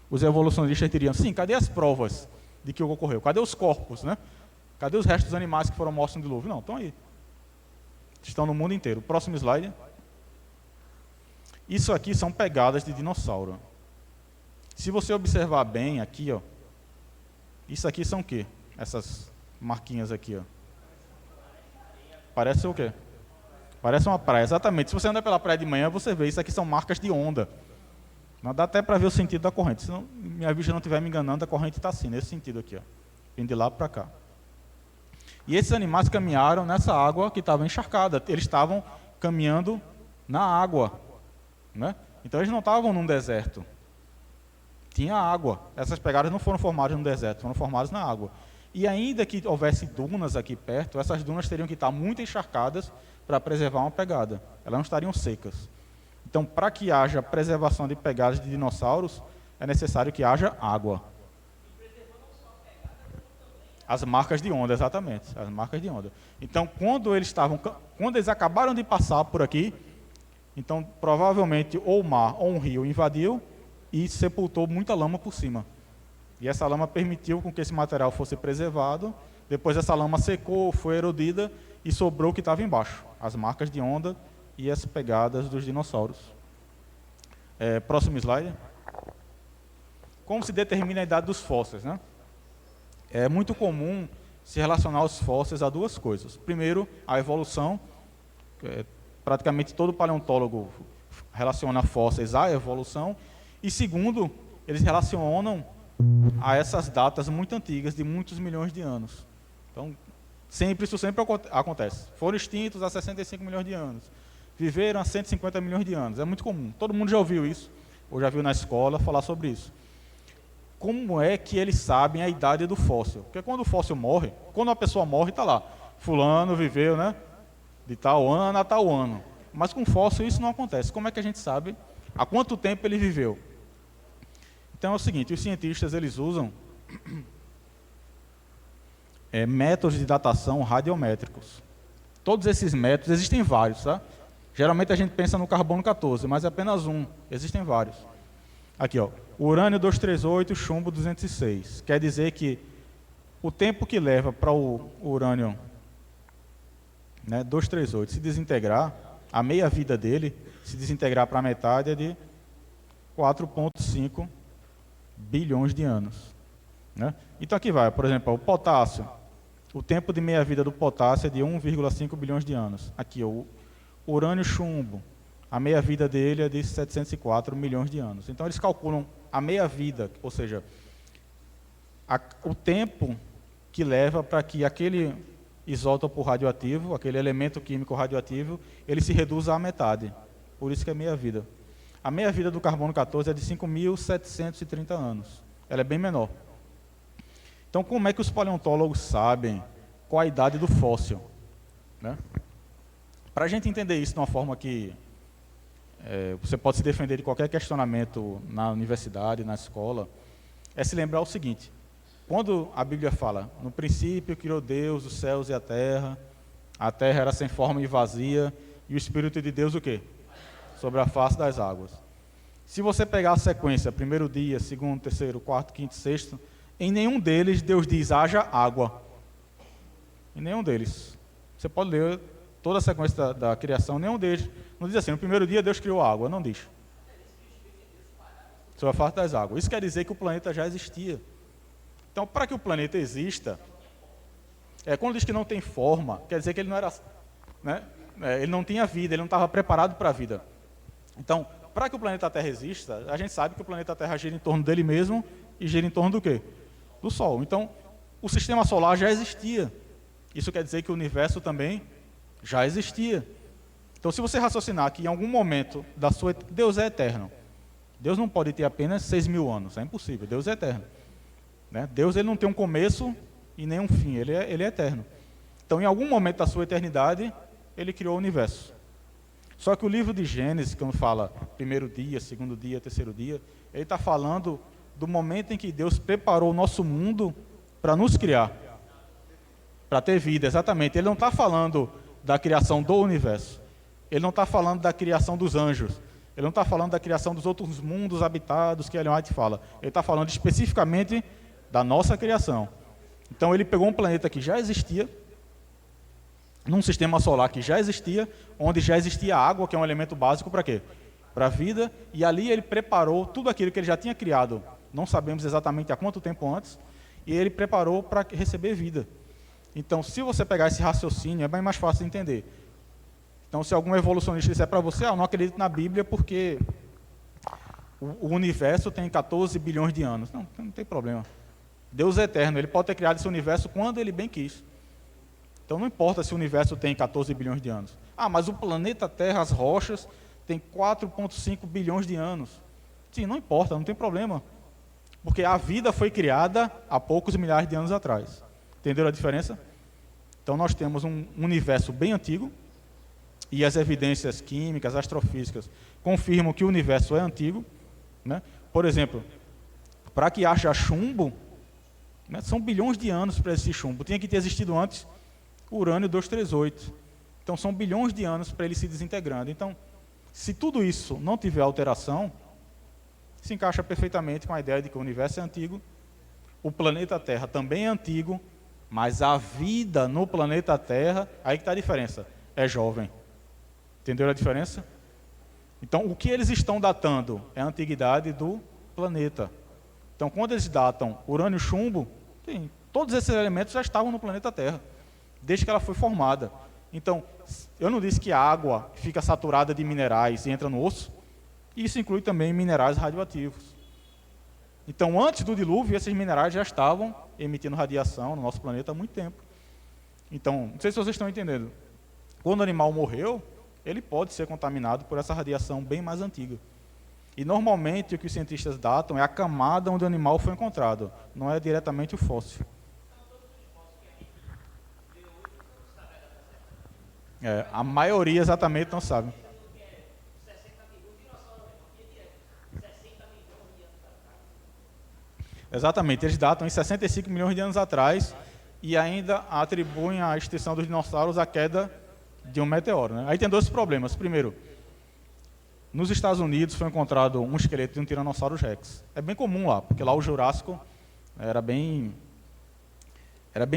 os evolucionistas diriam, sim, cadê as provas de que ocorreu? Cadê os corpos? Né? Cadê os restos dos animais que foram mortos no dilúvio? Não, estão aí. Estão no mundo inteiro. Próximo slide. Isso aqui são pegadas de dinossauro. Se você observar bem aqui, ó, isso aqui são o quê? Essas marquinhas aqui, ó. Parece o quê? Parece uma praia, exatamente. Se você andar pela praia de manhã, você vê, isso aqui são marcas de onda. Não dá até para ver o sentido da corrente. Se minha vista não estiver me enganando, a corrente está assim, nesse sentido aqui, ó, vindo de lá para cá. E esses animais caminharam nessa água que estava encharcada. Eles estavam caminhando na água. Né? Então eles não estavam num deserto. Tinha água. Essas pegadas não foram formadas no deserto, foram formadas na água. E ainda que houvesse dunas aqui perto, essas dunas teriam que estar muito encharcadas para preservar uma pegada. Elas não estariam secas. Então, para que haja preservação de pegadas de dinossauros, é necessário que haja água. As marcas de onda, exatamente. As marcas de onda. Então, quando eles acabaram de passar por aqui, então provavelmente ou o mar ou um rio invadiu e sepultou muita lama por cima. E essa lama permitiu com que esse material fosse preservado. Depois essa lama secou, foi erodida e sobrou o que estava embaixo. As marcas de onda e as pegadas dos dinossauros. Próximo slide. Como se determina a idade dos fósseis, né? É muito comum se relacionar os fósseis a duas coisas. Primeiro, a evolução. Praticamente todo paleontólogo relaciona fósseis à evolução. E segundo, eles relacionam a essas datas muito antigas, de muitos milhões de anos. Então, isso sempre acontece. Foram extintos há 65 milhões de anos. Viveram há 150 milhões de anos. É muito comum. Todo mundo já ouviu isso, ou já viu na escola falar sobre isso. Como é que eles sabem a idade do fóssil? Porque quando o fóssil morre, quando uma pessoa morre, está lá. Fulano viveu, né, de tal ano a tal ano. Mas com fóssil isso não acontece. Como é que a gente sabe há quanto tempo ele viveu? Então é o seguinte, os cientistas eles usam métodos de datação radiométricos. Todos esses métodos, existem vários, tá? Geralmente a gente pensa no carbono 14, mas é apenas um, existem vários. Aqui, ó, urânio 238, chumbo 206. Quer dizer que o tempo que leva para o urânio, né, 238 se desintegrar, a meia-vida dele se desintegrar para a metade é de 4,5 bilhões de anos. Né? Então aqui vai, por exemplo, o potássio. O tempo de meia-vida do potássio é de 1,5 bilhões de anos. Aqui, o urânio chumbo. A meia-vida dele é de 704 milhões de anos. Então, eles calculam a meia-vida, ou seja, o tempo que leva para que aquele isótopo radioativo, aquele elemento químico radioativo, ele se reduza à metade. Por isso que é meia-vida. A meia-vida do carbono 14 é de 5.730 anos. Ela é bem menor. Então, como é que os paleontólogos sabem qual a idade do fóssil? Né? Para a gente entender isso de uma forma que você pode se defender de qualquer questionamento na universidade, na escola, é se lembrar o seguinte: quando a Bíblia fala, no princípio criou Deus os céus e a terra era sem forma e vazia, e o Espírito de Deus o quê? Sobre a face das águas. Se você pegar a sequência, primeiro dia, segundo, terceiro, quarto, quinto, sexto, em nenhum deles Deus diz, haja água. Em nenhum deles. Você pode ler toda a sequência da criação, nenhum deles não diz assim, no primeiro dia Deus criou a água, não diz. Sobre a face das águas. Isso quer dizer que o planeta já existia. Então, para que o planeta exista, quando diz que não tem forma, quer dizer que ele não era, né, ele não tinha vida, ele não estava preparado para a vida. Então, para que o planeta Terra exista, a gente sabe que o planeta Terra gira em torno dele mesmo e gira em torno do quê? Do Sol. Então, o sistema solar já existia. Isso quer dizer que o universo também já existia. Então, se você raciocinar que em algum momento da sua... Deus é eterno. Deus não pode ter apenas 6.000 anos. É impossível. Deus é eterno. Né? Deus ele não tem um começo e nem um fim. Ele é eterno. Então, em algum momento da sua eternidade, ele criou o universo. Só que o livro de Gênesis, quando fala primeiro dia, segundo dia, terceiro dia, ele está falando do momento em que Deus preparou o nosso mundo para nos criar, para ter vida, exatamente. Ele não está falando da criação do universo. Ele não está falando da criação dos anjos. Ele não está falando da criação dos outros mundos habitados que Ellen White fala. Ele está falando especificamente da nossa criação. Então ele pegou um planeta que já existia, num sistema solar que já existia, onde já existia água, que é um elemento básico para quê? Para a vida, e ali ele preparou tudo aquilo que ele já tinha criado, não sabemos exatamente há quanto tempo antes, e ele preparou para receber vida. Então, se você pegar esse raciocínio, é bem mais fácil de entender. Então, se algum evolucionista disser para você, eu não acredito na Bíblia porque o universo tem 14 bilhões de anos. Não tem problema. Deus é eterno, ele pode ter criado esse universo quando ele bem quis. Então, não importa se o universo tem 14 bilhões de anos. Ah, mas o planeta Terra, as rochas, tem 4,5 bilhões de anos. Sim, não importa, não tem problema. Porque a vida foi criada há poucos milhares de anos atrás. Entenderam a diferença? Então, nós temos um universo bem antigo, e as evidências químicas, astrofísicas, confirmam que o universo é antigo. Né? Por exemplo, para que haja chumbo, né, são bilhões de anos para existir chumbo. Tinha que ter existido antes o urânio 238. Então, são bilhões de anos para ele se desintegrando. Então, se tudo isso não tiver alteração, se encaixa perfeitamente com a ideia de que o universo é antigo, o planeta Terra também é antigo, mas a vida no planeta Terra, aí que está a diferença, é jovem. Entenderam a diferença? Então, o que eles estão datando é a antiguidade do planeta. Então, quando eles datam urânio e chumbo, sim, todos esses elementos já estavam no planeta Terra, desde que ela foi formada. Então, eu não disse que a água fica saturada de minerais e entra no osso, isso inclui também minerais radioativos. Então, antes do dilúvio, esses minerais já estavam emitindo radiação no nosso planeta há muito tempo. Então, não sei se vocês estão entendendo. Quando o animal morreu, ele pode ser contaminado por essa radiação bem mais antiga. E, normalmente, o que os cientistas datam é a camada onde o animal foi encontrado, não é diretamente o fóssil. A maioria exatamente não sabe. Exatamente, eles datam em 65 milhões de anos atrás e ainda atribuem à extinção dos dinossauros a queda de um meteoro. Né? Aí tem dois problemas. Primeiro, nos Estados Unidos foi encontrado um esqueleto de um Tiranossauro Rex. É bem comum lá, porque lá o Jurássico era bem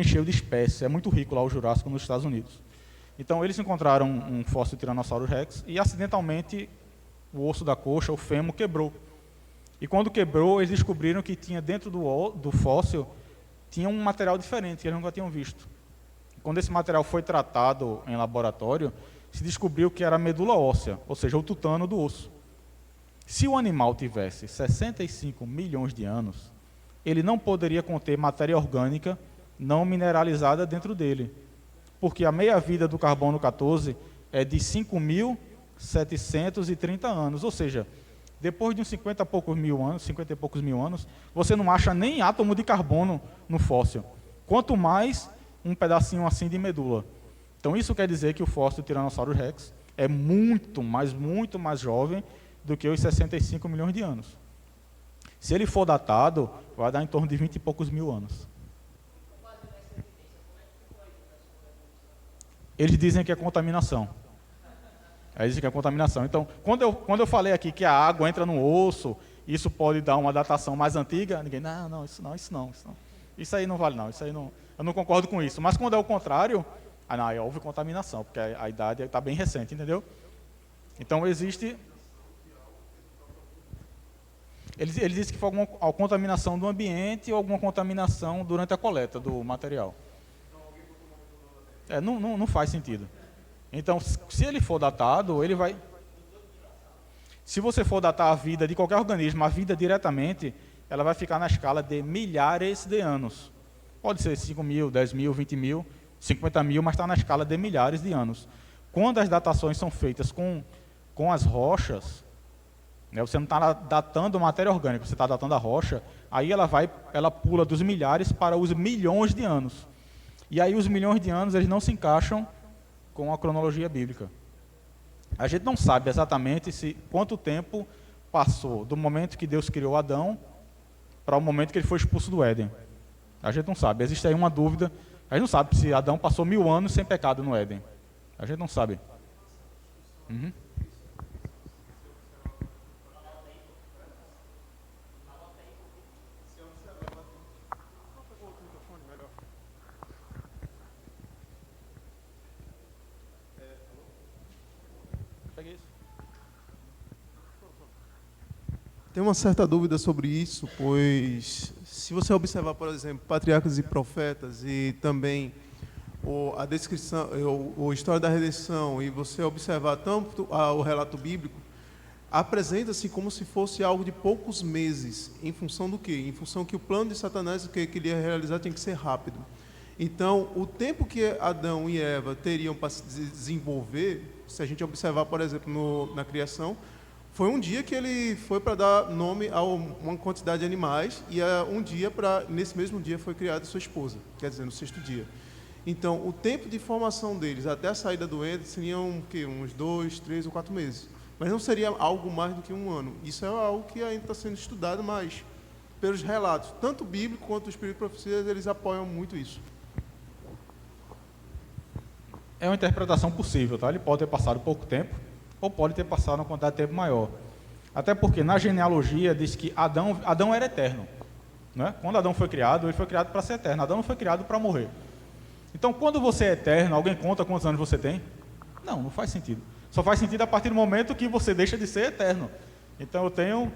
cheio de espécies. É muito rico lá o Jurássico nos Estados Unidos. Então eles encontraram um fóssil de Tiranossauro Rex e acidentalmente o osso da coxa, o fêmur, quebrou. E quando quebrou, eles descobriram que tinha dentro do fóssil tinha um material diferente que eles nunca tinham visto. Quando esse material foi tratado em laboratório, se descobriu que era a medula óssea, ou seja, o tutano do osso. Se o animal tivesse 65 milhões de anos, ele não poderia conter matéria orgânica não mineralizada dentro dele, porque a meia-vida do carbono 14 é de 5.730 anos, ou seja, depois de uns 50 e poucos mil anos, você não acha nem átomo de carbono no fóssil. Quanto mais um pedacinho assim de medula. Então isso quer dizer que o fóssil do Tiranossauro Rex é muito mais jovem do que os 65 milhões de anos. Se ele for datado, vai dar em torno de 20 e poucos mil anos. Eles dizem que é contaminação. Eles dizem que é contaminação. Então, quando eu falei aqui que a água entra no osso, isso pode dar uma datação mais antiga, ninguém, não, isso não. Isso aí não vale não, isso aí não, eu não concordo com isso. Mas quando é o contrário, houve contaminação, porque a idade está bem recente, entendeu? Então existe... Eles dizem que foi alguma contaminação do ambiente ou alguma contaminação durante a coleta do material. Não faz sentido. Então, se ele for datado, ele vai... Se você for datar a vida de qualquer organismo, a vida diretamente, ela vai ficar na escala de milhares de anos. Pode ser 5 mil, 10 mil, 20 mil, 50 mil, mas está na escala de milhares de anos. Quando as datações são feitas com as rochas, né, você não está datando matéria orgânica, você está datando a rocha, aí ela pula dos milhares para os milhões de anos. E aí os milhões de anos eles não se encaixam com a cronologia bíblica. A gente não sabe exatamente quanto tempo passou do momento que Deus criou Adão para o momento que ele foi expulso do Éden. A gente não sabe. Existe aí uma dúvida. A gente não sabe se Adão passou 1000 anos sem pecado no Éden. A gente não sabe. Uhum. Tem uma certa dúvida sobre isso, pois se você observar, por exemplo, Patriarcas e Profetas e também a descrição, a história da redenção, e você observar tanto o relato bíblico, apresenta-se como se fosse algo de poucos meses. Em função do quê? Em função que o plano de Satanás, o que ele ia realizar, tinha que ser rápido. Então, o tempo que Adão e Eva teriam para se desenvolver, se a gente observar, por exemplo, na criação, foi um dia que ele foi para dar nome a uma quantidade de animais, e nesse mesmo dia foi criada sua esposa, quer dizer, no 6º dia. Então, o tempo de formação deles até a saída do Éden seriam uns 2, 3 ou 4 meses. Mas não seria algo mais do que 1 ano. Isso é algo que ainda está sendo estudado, mas pelos relatos, tanto o bíblico quanto o Espírito de Profecias, eles apoiam muito isso. É uma interpretação possível, tá? Ele pode ter passado pouco tempo, ou pode ter passado uma quantidade de tempo maior. Até porque na genealogia diz que Adão era eterno. Né? Quando Adão foi criado, ele foi criado para ser eterno. Adão não foi criado para morrer. Então, quando você é eterno, alguém conta quantos anos você tem? Não faz sentido. Só faz sentido a partir do momento que você deixa de ser eterno. Então, eu tenho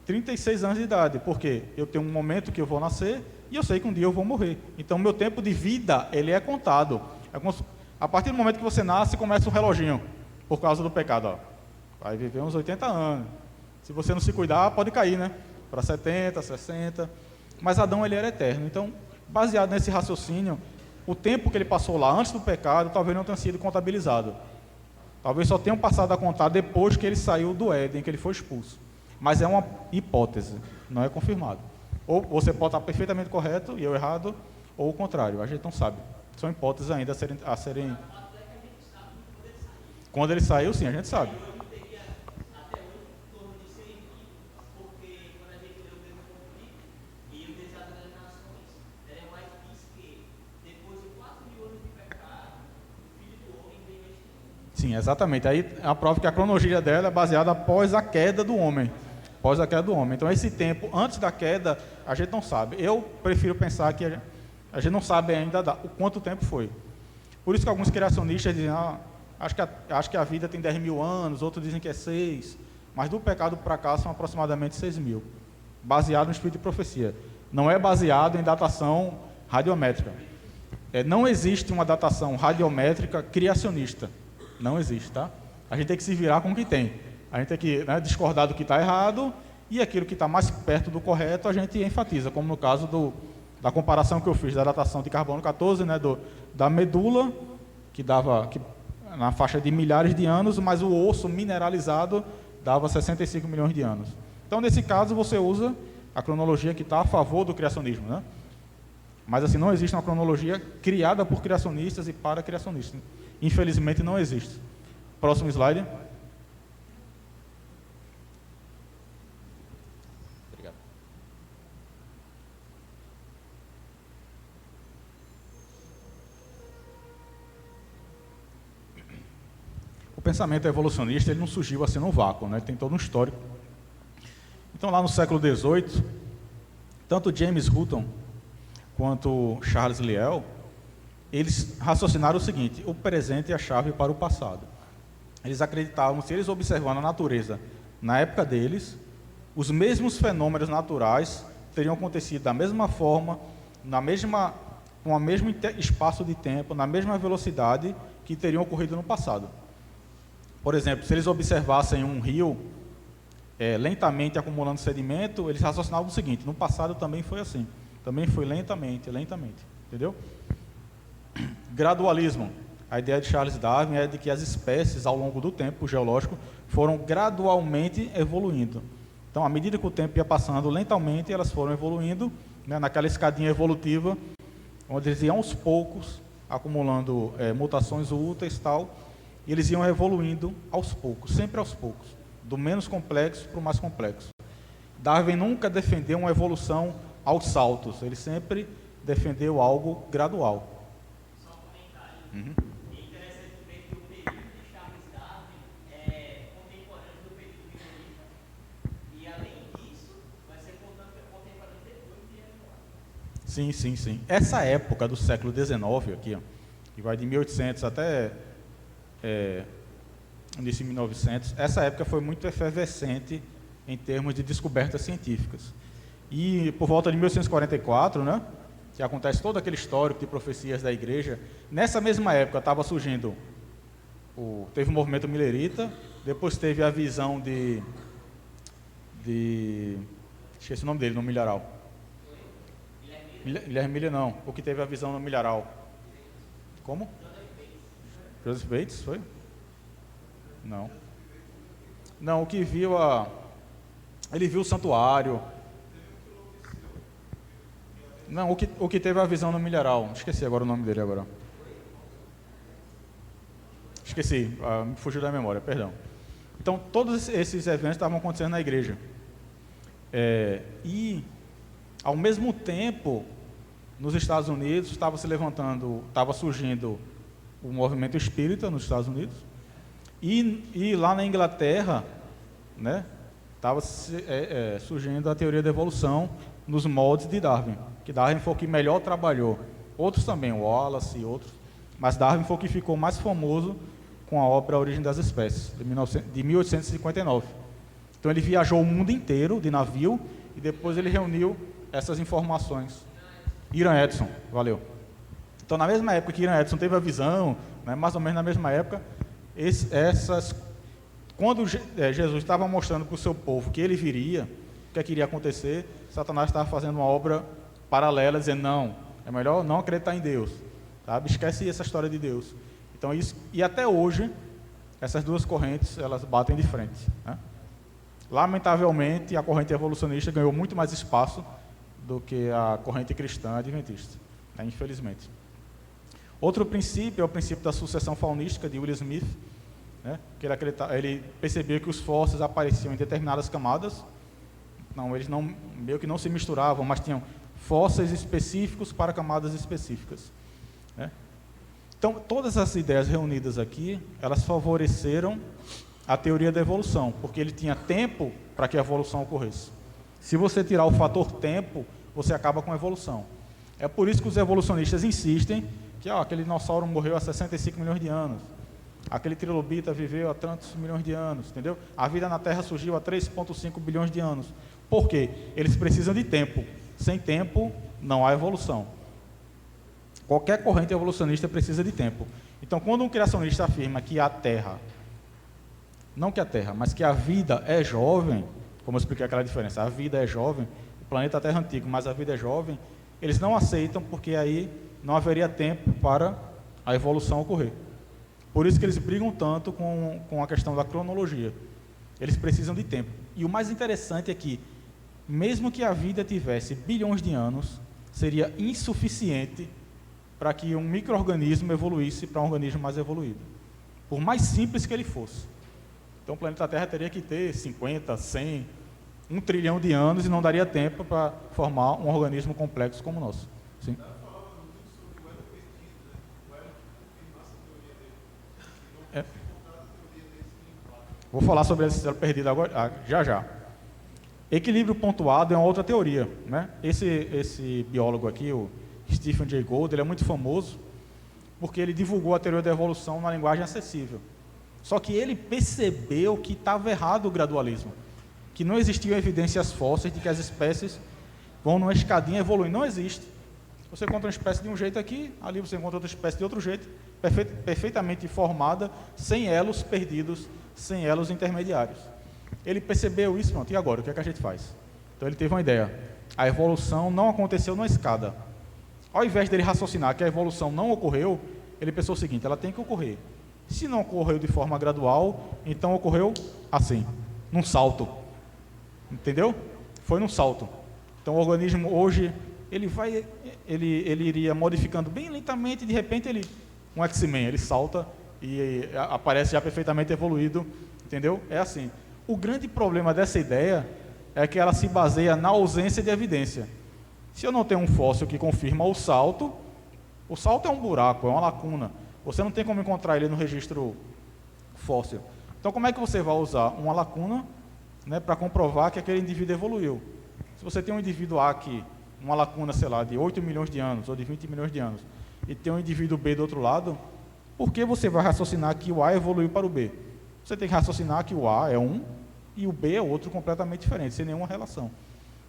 36 anos de idade, porque eu tenho um momento que eu vou nascer e eu sei que um dia eu vou morrer. Então, meu tempo de vida, ele é contado. A partir do momento que você nasce, começa o reloginho, por causa do pecado. Ó. Vai viver uns 80 anos. Se você não se cuidar, pode cair, né? Para 70, 60. Mas Adão, ele era eterno. Então, baseado nesse raciocínio, o tempo que ele passou lá antes do pecado, talvez não tenha sido contabilizado. Talvez só tenham passado a contar depois que ele saiu do Éden, que ele foi expulso. Mas é uma hipótese, não é confirmado. Ou você pode estar perfeitamente correto e eu errado, ou o contrário, a gente não sabe. São hipóteses ainda a serem... Quando ele saiu, sim, a gente sabe. Sim, exatamente. Aí a prova que a cronologia dela é baseada após a queda do homem. Após a queda do homem. Então, esse tempo antes da queda, a gente não sabe. Eu prefiro pensar que a gente não sabe ainda o quanto tempo foi. Por isso que alguns criacionistas dizem, acho que a vida tem 10.000 anos, outros dizem que é 6, mas do pecado para cá são aproximadamente 6.000, baseado no Espírito de Profecia. Não é baseado em datação radiométrica. Não existe uma datação radiométrica criacionista. Não existe, tá? A gente tem que se virar com o que tem. A gente tem que discordar do que está errado e aquilo que está mais perto do correto a gente enfatiza, como no caso da comparação que eu fiz da datação de carbono 14, da medula, que na faixa de milhares de anos, mas o osso mineralizado dava 65 milhões de anos. Então, nesse caso, você usa a cronologia que está a favor do criacionismo, né? Mas, assim, não existe uma cronologia criada por criacionistas e para criacionistas. Infelizmente, não existe. Próximo slide. Obrigado. O pensamento evolucionista ele não surgiu assim no vácuo, né? Ele tem todo um histórico. Então, lá no século XVIII, tanto James Hutton quanto Charles Lyell, eles raciocinaram o seguinte: o presente é a chave para o passado. Eles acreditavam que se eles observarem a natureza na época deles, os mesmos fenômenos naturais teriam acontecido da mesma forma, com o mesmo espaço de tempo, na mesma velocidade que teriam ocorrido no passado. Por exemplo, se eles observassem um rio lentamente acumulando sedimento, eles raciocinavam o seguinte: no passado também foi assim, também foi lentamente, entendeu? Gradualismo. A ideia de Charles Darwin é de que as espécies, ao longo do tempo geológico, foram gradualmente evoluindo. Então, à medida que o tempo ia passando lentamente, elas foram evoluindo, né, naquela escadinha evolutiva, onde eles iam aos poucos, acumulando mutações úteis e tal, e eles iam evoluindo aos poucos, sempre aos poucos, do menos complexo para o mais complexo. Darwin nunca defendeu uma evolução aos saltos, ele sempre defendeu algo gradual. Só um comentário. Uhum. É interessante ver que o período de Charles Darwin é contemporâneo do período milenista, e além disso, vai ser contemporâneo depois de Darwin. Sim, sim, sim. Essa época do século XIX aqui, ó, que vai de 1800 até início de 1900, essa época foi muito efervescente em termos de descobertas científicas. E por volta de 1844, né, que acontece todo aquele histórico de profecias da igreja, nessa mesma época estava surgindo, teve o movimento milerita, depois teve a visão de esqueci o nome dele, no milharal. Guilherme Miller não, o que teve a visão no milharal. Como? Joseph Bates, foi? Não. Não, o que viu ele viu o santuário. Não, o que teve a visão no milharal. Esqueci agora o nome dele agora. Esqueci, me fugiu da memória, perdão. Então, todos esses eventos estavam acontecendo na igreja. E, ao mesmo tempo, nos Estados Unidos, estava surgindo o movimento espírita nos Estados Unidos. E lá na Inglaterra, né, estava surgindo a teoria da evolução nos moldes de Darwin, que Darwin foi o que melhor trabalhou. Outros também, Wallace e outros, mas Darwin foi o que ficou mais famoso com a obra A Origem das Espécies, de 1859. Então ele viajou o mundo inteiro de navio e depois ele reuniu essas informações. Iran Edson, valeu. Então, na mesma época que Iran Edson teve a visão, né, mais ou menos na mesma época, quando Jesus estava mostrando para o seu povo que ele viria, o que iria acontecer, Satanás estava fazendo uma obra paralela, dizendo, não, é melhor não acreditar em Deus, sabe? Esquece essa história de Deus. Então, e até hoje, essas duas correntes, elas batem de frente, né? Lamentavelmente, a corrente evolucionista ganhou muito mais espaço do que a corrente cristã adventista, né? Infelizmente. Outro princípio é o princípio da sucessão faunística de Will Smith, né? Que ele percebeu que os fósseis apareciam em determinadas camadas. Não, eles meio que não se misturavam, mas tinham fósseis específicos para camadas específicas, né? Então, todas as ideias reunidas aqui, elas favoreceram a teoria da evolução, porque ele tinha tempo para que a evolução ocorresse. Se você tirar o fator tempo, você acaba com a evolução. É por isso que os evolucionistas insistem que aquele dinossauro morreu há 65 milhões de anos, aquele trilobita viveu há tantos milhões de anos, entendeu? A vida na Terra surgiu há 3,5 bilhões de anos. Por quê? Eles precisam de tempo. Sem tempo, não há evolução. Qualquer corrente evolucionista precisa de tempo. Então, quando um criacionista afirma que a Terra, não que a Terra, mas que a vida é jovem, como eu expliquei aquela diferença, a vida é jovem, o planeta Terra é antigo, mas a vida é jovem, eles não aceitam, porque aí não haveria tempo para a evolução ocorrer. Por isso que eles brigam tanto com a questão da cronologia. Eles precisam de tempo. E o mais interessante é que, mesmo que a vida tivesse bilhões de anos, seria insuficiente para que um micro-organismo evoluísse para um organismo mais evoluído, por mais simples que ele fosse. Então o planeta Terra teria que ter 50, 100, 1 trilhão de anos e não daria tempo para formar um organismo complexo como o nosso. Sim? Vou falar sobre esse elo perdido agora, já. Equilíbrio pontuado é uma outra teoria, né? Esse biólogo aqui, o Stephen Jay Gould, ele é muito famoso porque ele divulgou a teoria da evolução na linguagem acessível. Só que ele percebeu que estava errado o gradualismo, que não existiam evidências fósseis de que as espécies vão numa escadinha evoluindo. Não existe. Você encontra uma espécie de um jeito aqui, ali você encontra outra espécie de outro jeito, perfeitamente formada, sem elos perdidos, sem elos intermediários. Ele percebeu isso, pronto, e agora? O que é que a gente faz? Então ele teve uma ideia. A evolução não aconteceu numa escada. Ao invés dele raciocinar que a evolução não ocorreu, ele pensou o seguinte, ela tem que ocorrer. Se não ocorreu de forma gradual, então ocorreu assim, num salto. Entendeu? Foi num salto. Então o organismo hoje, ele iria modificando bem lentamente, e de repente um X-Men, ele salta e aparece já perfeitamente evoluído, entendeu? É assim. O grande problema dessa ideia é que ela se baseia na ausência de evidência. Se eu não tenho um fóssil que confirma o salto é um buraco, é uma lacuna. Você não tem como encontrar ele no registro fóssil. Então, como é que você vai usar uma lacuna, né, para comprovar que aquele indivíduo evoluiu? Se você tem um indivíduo A aqui, uma lacuna, sei lá, de 8 milhões de anos ou de 20 milhões de anos, e tem um indivíduo B do outro lado, por que você vai raciocinar que o A evoluiu para o B? Você tem que raciocinar que o A é um e o B é outro completamente diferente, sem nenhuma relação.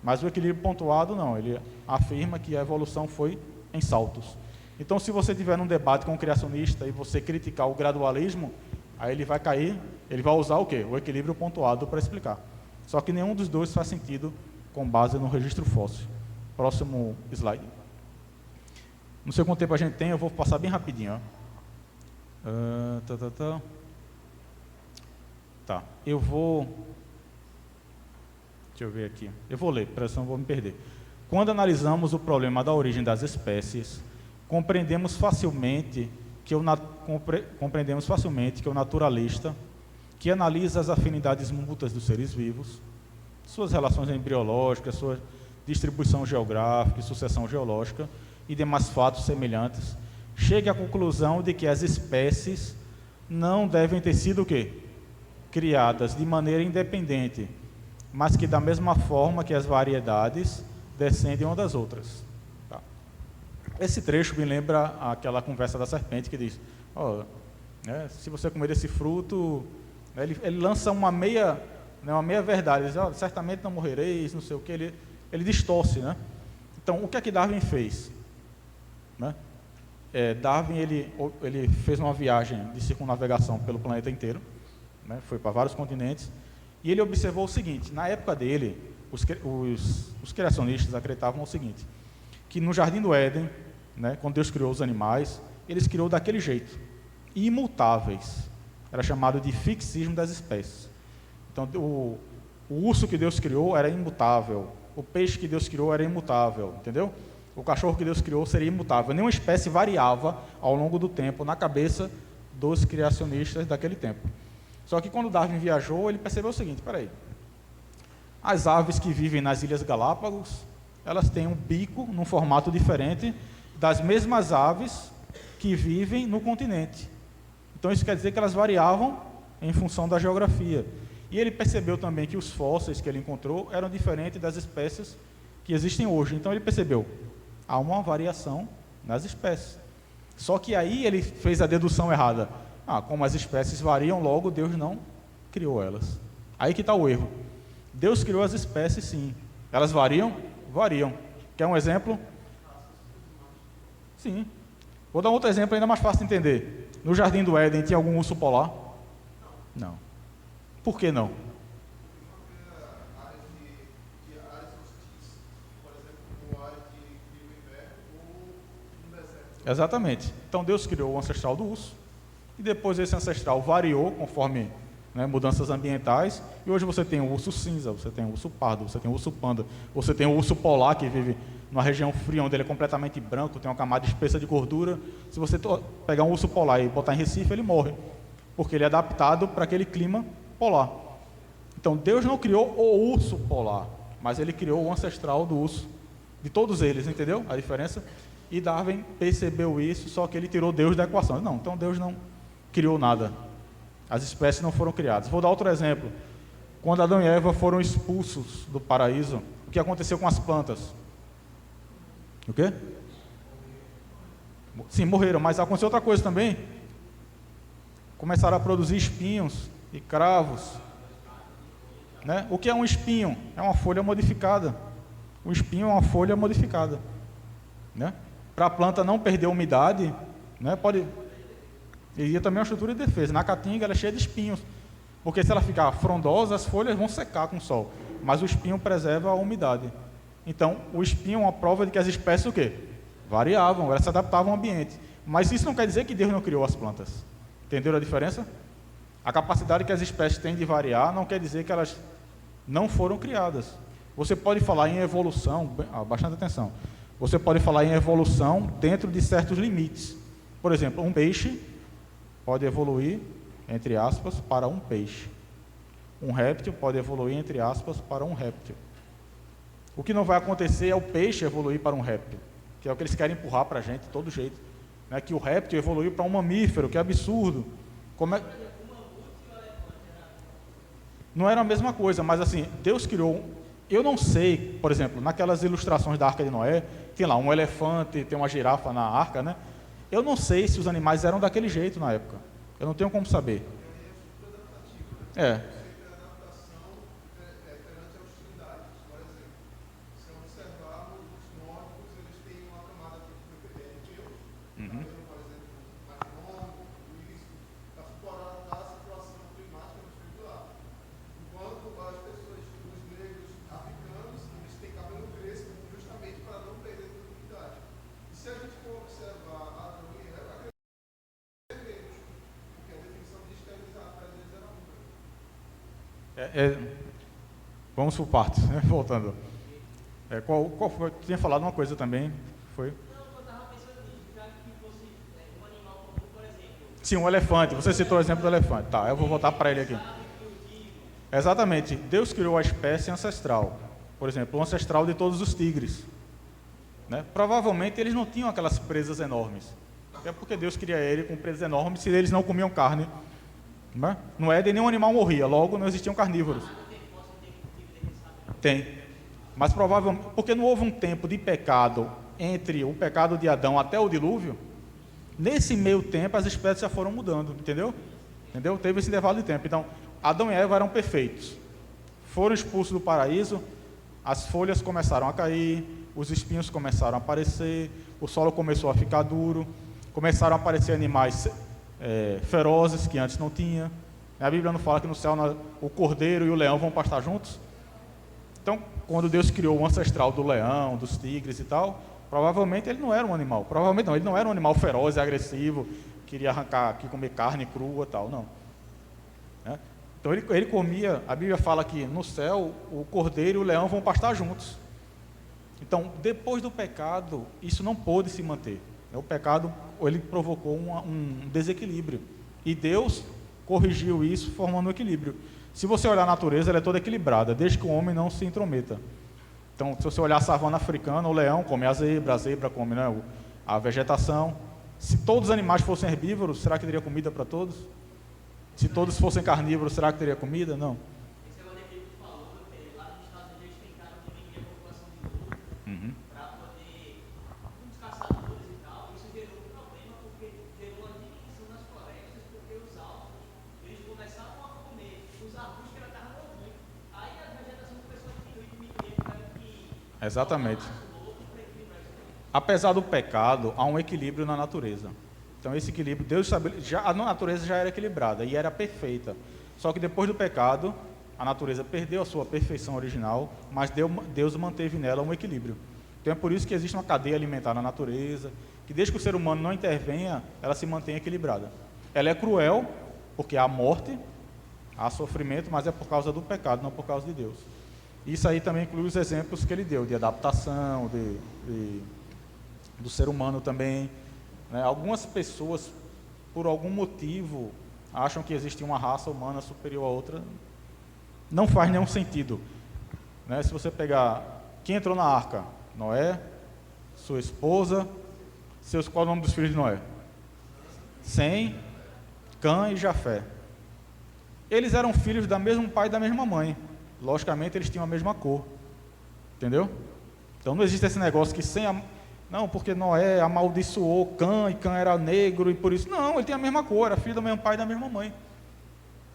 Mas o equilíbrio pontuado não, ele afirma que a evolução foi em saltos. Então, se você tiver num debate com um criacionista e você criticar o gradualismo, aí ele vai cair, ele vai usar o quê? O equilíbrio pontuado para explicar. Só que nenhum dos dois faz sentido com base no registro fóssil. Próximo slide. Não sei quanto tempo a gente tem, eu vou passar bem rapidinho. Tá, eu vou... Deixa eu ver aqui. Eu vou ler, para senão eu vou me perder. Quando analisamos o problema da origem das espécies, compreendemos facilmente que o naturalista, que analisa as afinidades mútuas dos seres vivos, suas relações embriológicas, sua distribuição geográfica e sucessão geológica e demais fatos semelhantes, chega à conclusão de que as espécies não devem ter sido o quê? Criadas de maneira independente, mas que da mesma forma que as variedades descendem umas das outras. Tá. Esse trecho me lembra aquela conversa da serpente que diz, se você comer esse fruto, né, ele lança uma meia verdade, ele diz, certamente não morrereis, não sei o que, ele distorce, né? Então, o que é que Darwin fez? Né? Darwin ele fez uma viagem de circunnavegação pelo planeta inteiro, né? Foi para vários continentes, e ele observou o seguinte, na época dele, os criacionistas acreditavam o seguinte, que no Jardim do Éden, né, quando Deus criou os animais, eles criou daquele jeito, imutáveis, era chamado de fixismo das espécies. Então, o urso que Deus criou era imutável, o peixe que Deus criou era imutável, entendeu? O cachorro que Deus criou seria imutável, nenhuma espécie variava ao longo do tempo na cabeça dos criacionistas daquele tempo. Só que quando Darwin viajou, ele percebeu o seguinte, peraí, as aves que vivem nas Ilhas Galápagos, elas têm um bico num formato diferente das mesmas aves que vivem no continente. Então isso quer dizer que elas variavam em função da geografia. E ele percebeu também que os fósseis que ele encontrou eram diferentes das espécies que existem hoje. Então ele percebeu, há uma variação nas espécies. Só que aí ele fez a dedução errada. Como as espécies variam, logo Deus não criou elas. Aí que está o erro. Deus criou as espécies, sim. Elas variam? Variam. Quer um exemplo? Sim. Vou dar outro exemplo ainda mais fácil de entender. No Jardim do Éden tinha algum urso polar? Não. Por que não? Exatamente. Então Deus criou o ancestral do urso, e depois esse ancestral variou conforme, né, mudanças ambientais, e hoje você tem o urso cinza, você tem o urso pardo, você tem o urso panda, você tem o urso polar que vive numa região fria, onde ele é completamente branco, tem uma camada espessa de gordura. Se você pegar um urso polar e botar em Recife, ele morre, porque ele é adaptado para aquele clima polar. Então Deus não criou o urso polar, mas ele criou o ancestral do urso, de todos eles, entendeu a diferença? E Darwin percebeu isso, só que ele tirou Deus da equação. Não, então Deus não criou nada. As espécies não foram criadas. Vou dar outro exemplo. Quando Adão e Eva foram expulsos do paraíso, o que aconteceu com as plantas? O quê? Sim, morreram, mas aconteceu outra coisa também. Começaram a produzir espinhos e cravos. Né? O que é um espinho? É uma folha modificada. O espinho é uma folha modificada. Né? Para a planta não perder umidade, né, e também uma estrutura de defesa. Na caatinga ela é cheia de espinhos, porque se ela ficar frondosa, as folhas vão secar com o sol, mas o espinho preserva a umidade. Então, o espinho é uma prova de que as espécies o quê? Variavam, elas se adaptavam ao ambiente. Mas isso não quer dizer que Deus não criou as plantas. Entenderam a diferença? A capacidade que as espécies têm de variar não quer dizer que elas não foram criadas. Você pode falar em evolução, bastante atenção, você pode falar em evolução dentro de certos limites. Por exemplo, um peixe pode evoluir, entre aspas, para um peixe. Um réptil pode evoluir, entre aspas, para um réptil. O que não vai acontecer é o peixe evoluir para um réptil, que é o que eles querem empurrar para a gente de todo jeito. Né? Que o réptil evoluiu para um mamífero, que é absurdo. Como é... Não era a mesma coisa, mas assim, Deus criou... Eu não sei, por exemplo, naquelas ilustrações da Arca de Noé, tem lá um elefante, tem uma girafa na arca, né? Eu não sei se os animais eram daquele jeito na época. Eu não tenho como saber. É. Uhum. Vamos por partes, né? Voltando. Qual foi? Tu tinha falado uma coisa também, foi? Não, eu estava pensando nisso, já que fosse um animal comum, por exemplo. Sim, um elefante. Você citou o exemplo do elefante. Tá, eu vou voltar para ele aqui. Exatamente. Deus criou a espécie ancestral. Por exemplo, o ancestral de todos os tigres. Né? Provavelmente eles não tinham aquelas presas enormes. É porque Deus queria ele com presas enormes se eles não comiam carne. Né? No Éden nenhum animal morria, logo não existiam carnívoros. Tem. Mas provavelmente, porque não houve um tempo de pecado entre o pecado de Adão até o dilúvio, nesse meio tempo as espécies já foram mudando, entendeu? Teve esse intervalo de tempo. Então, Adão e Eva eram perfeitos. Foram expulsos do paraíso, as folhas começaram a cair, os espinhos começaram a aparecer, o solo começou a ficar duro, começaram a aparecer animais ferozes que antes não tinha. A Bíblia não fala que no céu o cordeiro e o leão vão pastar juntos? Então, quando Deus criou o ancestral do leão, dos tigres e tal, provavelmente ele não era um animal. Provavelmente não, ele não era um animal feroz e agressivo, queria arrancar aqui, comer carne crua e tal, não. Né? Então ele comia, a Bíblia fala que no céu o cordeiro e o leão vão pastar juntos. Então, depois do pecado, isso não pôde se manter. O pecado, ele provocou um desequilíbrio. E Deus corrigiu isso, formando um equilíbrio. Se você olhar a natureza, ela é toda equilibrada, desde que o homem não se intrometa. Então, se você olhar a savana africana, o leão come a zebra come, né, a vegetação. Se todos os animais fossem herbívoros, será que teria comida para todos? Se todos fossem carnívoros, será que teria comida? Não. Esse é o que tu falou, lá nos Estados Unidos tentaram diminuir a população de lobo para poder os caçadores e tal. Isso gerou um problema porque gerou uma diminuição nas florestas, porque os alvos eles começaram a comer os arbustos que ela estava novinho. Aí a vegetação começou a diminuir, Exatamente. Apesar do pecado, há um equilíbrio na natureza. Então esse equilíbrio, a natureza já era equilibrada e era perfeita. Só que depois do pecado, a natureza perdeu a sua perfeição original, mas Deus manteve nela um equilíbrio. Então é por isso que existe uma cadeia alimentar na natureza, que desde que o ser humano não intervenha, ela se mantém equilibrada. Ela é cruel, porque há morte, há sofrimento, mas é por causa do pecado, não por causa de Deus. Isso aí também inclui os exemplos que ele deu, de adaptação, do ser humano também. Né? Algumas pessoas, por algum motivo, acham que existe uma raça humana superior a outra. Não faz nenhum sentido. Né? Se você pegar quem entrou na arca, Noé, sua esposa, qual é o nome dos filhos de Noé? Sem, Cã e Jafé. Eles eram filhos do mesmo pai e da mesma mãe. Logicamente, eles tinham a mesma cor. Entendeu? Então, não existe esse negócio que não, porque Noé amaldiçoou Cã, e Cã era negro, e por isso... Não, ele tem a mesma cor, era filho do mesmo pai e da mesma mãe.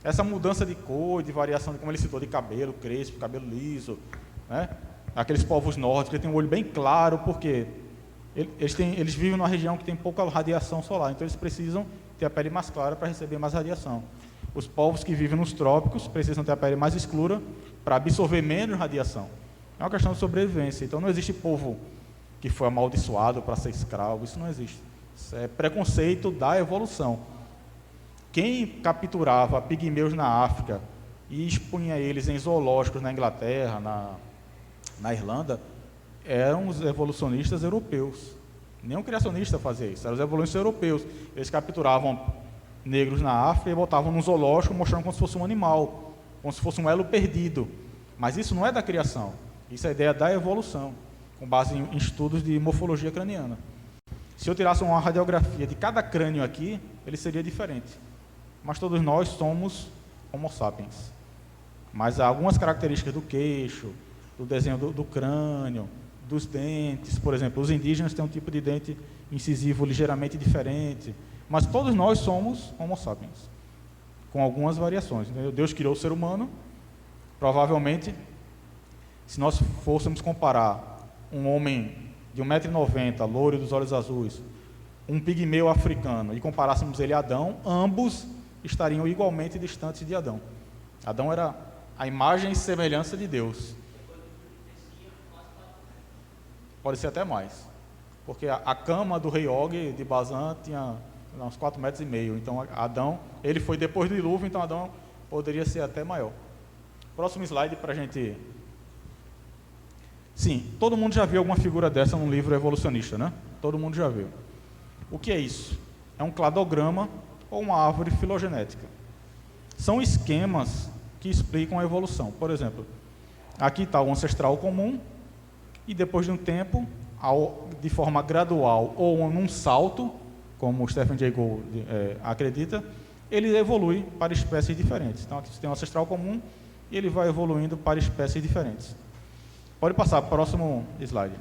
Essa mudança de cor, de variação, como ele citou, de cabelo crespo, cabelo liso, né? Aqueles povos nórdicos, que têm um olho bem claro, porque eles vivem numa região que tem pouca radiação solar, então eles precisam ter a pele mais clara para receber mais radiação. Os povos que vivem nos trópicos precisam ter a pele mais escura para absorver menos radiação. É uma questão de sobrevivência. Então não existe povo que foi amaldiçoado para ser escravo, isso não existe. Isso é preconceito da evolução. Quem capturava pigmeus na África e expunha eles em zoológicos na Inglaterra, na Irlanda, eram os evolucionistas europeus. Nenhum criacionista fazia isso, eram os evolucionistas europeus. Eles capturavam negros na África e botavam num zoológico mostrando como se fosse um animal, como se fosse um elo perdido. Mas isso não é da criação. Isso é a ideia da evolução, com base em estudos de morfologia craniana. Se eu tirasse uma radiografia de cada crânio aqui, ele seria diferente. Mas todos nós somos Homo sapiens. Mas há algumas características do queixo, do desenho do crânio, dos dentes, por exemplo, os indígenas têm um tipo de dente incisivo ligeiramente diferente, mas todos nós somos Homo sapiens, com algumas variações. Entendeu? Deus criou o ser humano, provavelmente, se nós fôssemos comparar um homem de 1,90 m, loiro dos olhos azuis, um pigmeu africano, e comparássemos ele a Adão, ambos estariam igualmente distantes de Adão. Adão era a imagem e semelhança de Deus. Pode ser até mais, porque a cama do rei Og de Bazã tinha uns 4,5 metros. Então Adão, ele foi depois do dilúvio, então Adão poderia ser até maior. Próximo slide para a gente... Sim, todo mundo já viu alguma figura dessa num livro evolucionista, né? Todo mundo já viu. O que é isso? É um cladograma ou uma árvore filogenética. São esquemas que explicam a evolução. Por exemplo, aqui está o ancestral comum, e depois de um tempo, de forma gradual ou num salto, como o Stephen Jay Gould acredita, ele evolui para espécies diferentes. Então aqui você tem um ancestral comum e ele vai evoluindo para espécies diferentes. Pode passar para o próximo slide.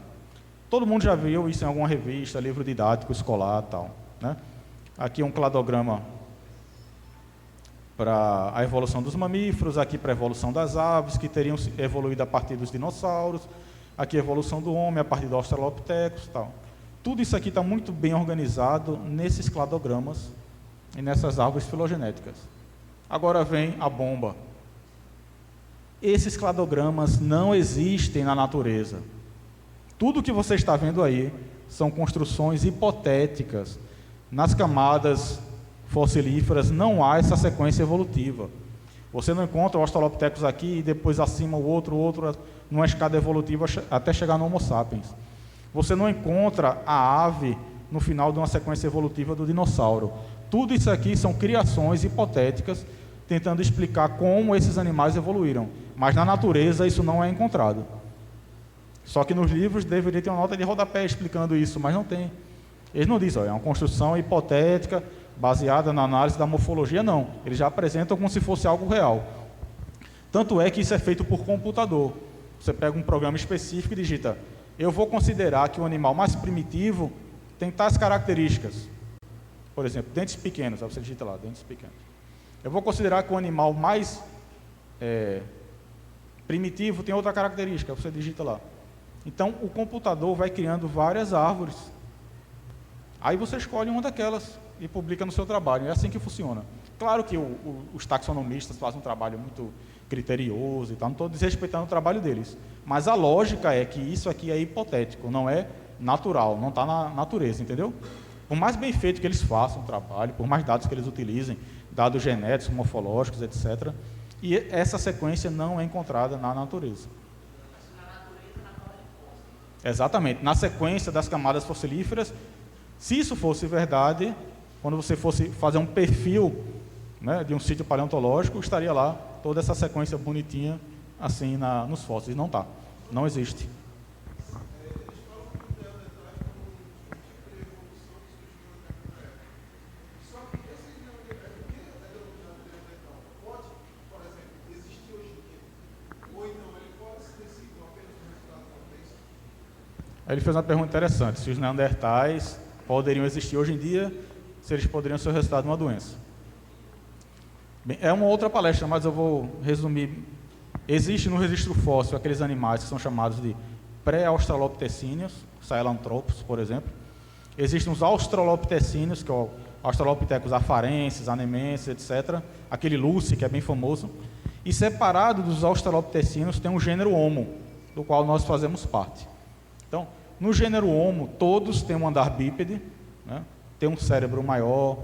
Todo mundo já viu isso em alguma revista, livro didático, escolar e tal, né? Aqui um cladograma para a evolução dos mamíferos, aqui para a evolução das aves, que teriam evoluído a partir dos dinossauros, aqui a evolução do homem a partir do Australopithecus e tal. Tudo isso aqui está muito bem organizado nesses cladogramas e nessas árvores filogenéticas. Agora vem a bomba. Esses cladogramas não existem na natureza. Tudo que você está vendo aí são construções hipotéticas. Nas camadas fossilíferas não há essa sequência evolutiva. Você não encontra o Australopithecus aqui e depois acima o outro, numa escada evolutiva até chegar no Homo sapiens. Você não encontra a ave no final de uma sequência evolutiva do dinossauro. Tudo isso aqui são criações hipotéticas tentando explicar como esses animais evoluíram. Mas na natureza isso não é encontrado. Só que nos livros deveria ter uma nota de rodapé explicando isso, mas não tem. Eles não dizem, é uma construção hipotética baseada na análise da morfologia, não. Eles já apresentam como se fosse algo real. Tanto é que isso é feito por computador. Você pega um programa específico e digita, eu vou considerar que o animal mais primitivo tem tais características. Por exemplo, dentes pequenos, aí você digita lá, dentes pequenos. Eu vou considerar que o animal mais primitivo tem outra característica, aí você digita lá. Então, o computador vai criando várias árvores. Aí você escolhe uma daquelas e publica no seu trabalho. É assim que funciona. Claro que os taxonomistas fazem um trabalho muito criterioso e tal, não estou desrespeitando o trabalho deles. Mas a lógica é que isso aqui é hipotético, não é natural, não está na natureza, entendeu? Por mais bem feito que eles façam o trabalho, por mais dados que eles utilizem, dados genéticos, morfológicos, etc., e essa sequência não é encontrada na natureza. Exatamente. Na sequência das camadas fossilíferas, se isso fosse verdade, quando você fosse fazer um perfil, né, de um sítio paleontológico, estaria lá toda essa sequência bonitinha assim nos fósseis. Não está, não existe. Aí ele fez uma pergunta interessante, se os neandertais poderiam existir hoje em dia, se eles poderiam ser o resultado de uma doença. Bem, é uma outra palestra, mas eu vou resumir. Existe no registro fóssil aqueles animais que são chamados de pré-australopitecíneos, Sahelanthropus, por exemplo. Existem os australopitecíneos, que é o Australopithecus afarensis, anemensis, etc. Aquele Lucy, que é bem famoso. E separado dos australopitecíneos tem o gênero Homo, do qual nós fazemos parte. Então, no gênero Homo, todos têm um andar bípede, né? Tem um cérebro maior,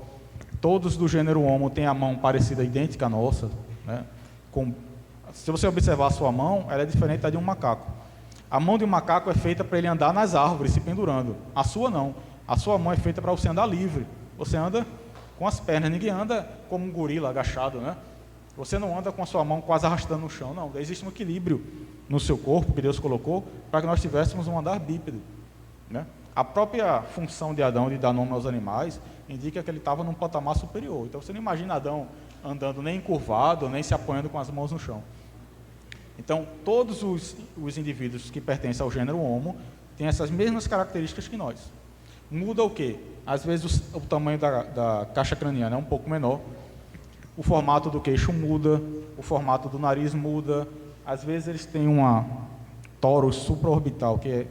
todos do gênero Homo têm a mão parecida, idêntica à nossa, né? Se você observar a sua mão, ela é diferente da de um macaco. A mão de um macaco é feita para ele andar nas árvores, se pendurando. A sua não. A sua mão é feita para você andar livre. Você anda com as pernas, ninguém anda como um gorila agachado, né? Você não anda com a sua mão quase arrastando no chão, não. Existe um equilíbrio no seu corpo que Deus colocou para que nós tivéssemos um andar bípede, né? A própria função de Adão de dar nome aos animais indica que ele estava num patamar superior. Então você não imagina Adão andando nem encurvado, nem se apoiando com as mãos no chão. Então todos os indivíduos que pertencem ao gênero Homo têm essas mesmas características que nós. Muda o quê? Às vezes o tamanho da caixa craniana é um pouco menor, o formato do queixo muda, o formato do nariz muda, às vezes eles têm uma torus supraorbital, que é,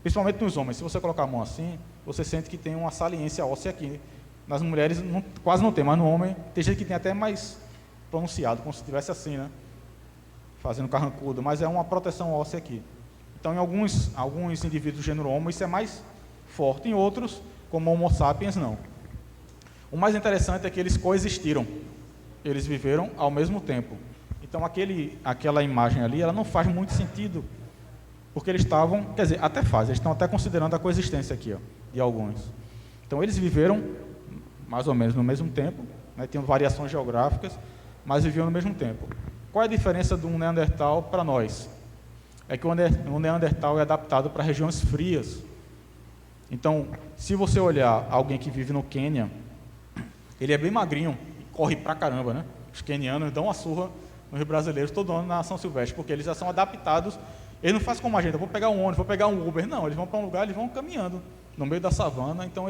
principalmente nos homens, se você colocar a mão assim, você sente que tem uma saliência óssea aqui. Nas mulheres quase não tem, mas no homem tem gente que tem até mais pronunciado, como se estivesse assim, né? Fazendo carrancudo, mas é uma proteção óssea aqui. Então, em alguns indivíduos do gênero Homo, isso é mais forte, em outros, como Homo sapiens, não. O mais interessante é que eles coexistiram, eles viveram ao mesmo tempo. Então, aquela imagem ali, ela não faz muito sentido, porque eles estavam, quer dizer, até faz, eles estão até considerando a coexistência aqui, ó, de alguns. Então, eles viveram mais ou menos no mesmo tempo, né, tinham variações geográficas, mas viviam no mesmo tempo. Qual é a diferença de um Neandertal para nós? É que o Neandertal é adaptado para regiões frias. Então, se você olhar alguém que vive no Quênia, ele é bem magrinho, corre pra caramba, né? Os quenianos dão uma surra nos brasileiros todo ano na São Silvestre, porque eles já são adaptados. Eles não fazem como a gente, eu vou pegar um ônibus, vou pegar um Uber. Não, eles vão para um lugar, eles vão caminhando no meio da savana. Então,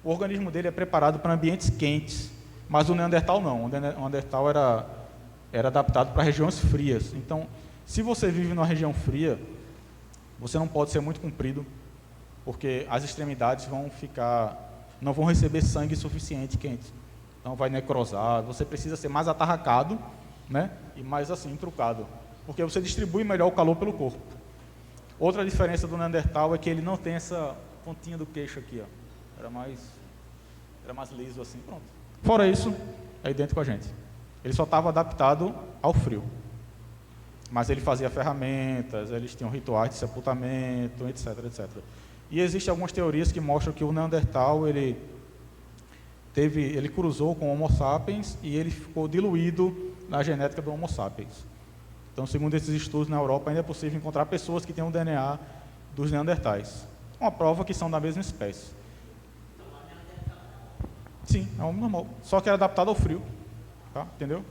o organismo dele é preparado para ambientes quentes, mas o Neandertal não. O Neandertal era adaptado para regiões frias. Então, se você vive numa região fria, você não pode ser muito comprido, porque as extremidades não vão receber sangue suficiente quente. Então vai necrosar, você precisa ser mais atarracado, né? E mais assim, trucado, porque você distribui melhor o calor pelo corpo. Outra diferença do Neandertal é que ele não tem essa pontinha do queixo aqui, ó. Era mais liso assim, pronto. Fora isso, é idêntico a gente. Ele só estava adaptado ao frio. Mas ele fazia ferramentas, eles tinham rituais de sepultamento, etc, etc. E existem algumas teorias que mostram que o Neandertal, ele cruzou com o Homo sapiens e ele ficou diluído na genética do Homo sapiens. Então, segundo esses estudos na Europa, ainda é possível encontrar pessoas que têm o DNA dos Neandertais. Uma prova que são da mesma espécie. Sim, é um homem normal, só que era adaptado ao frio, tá? Entendeu?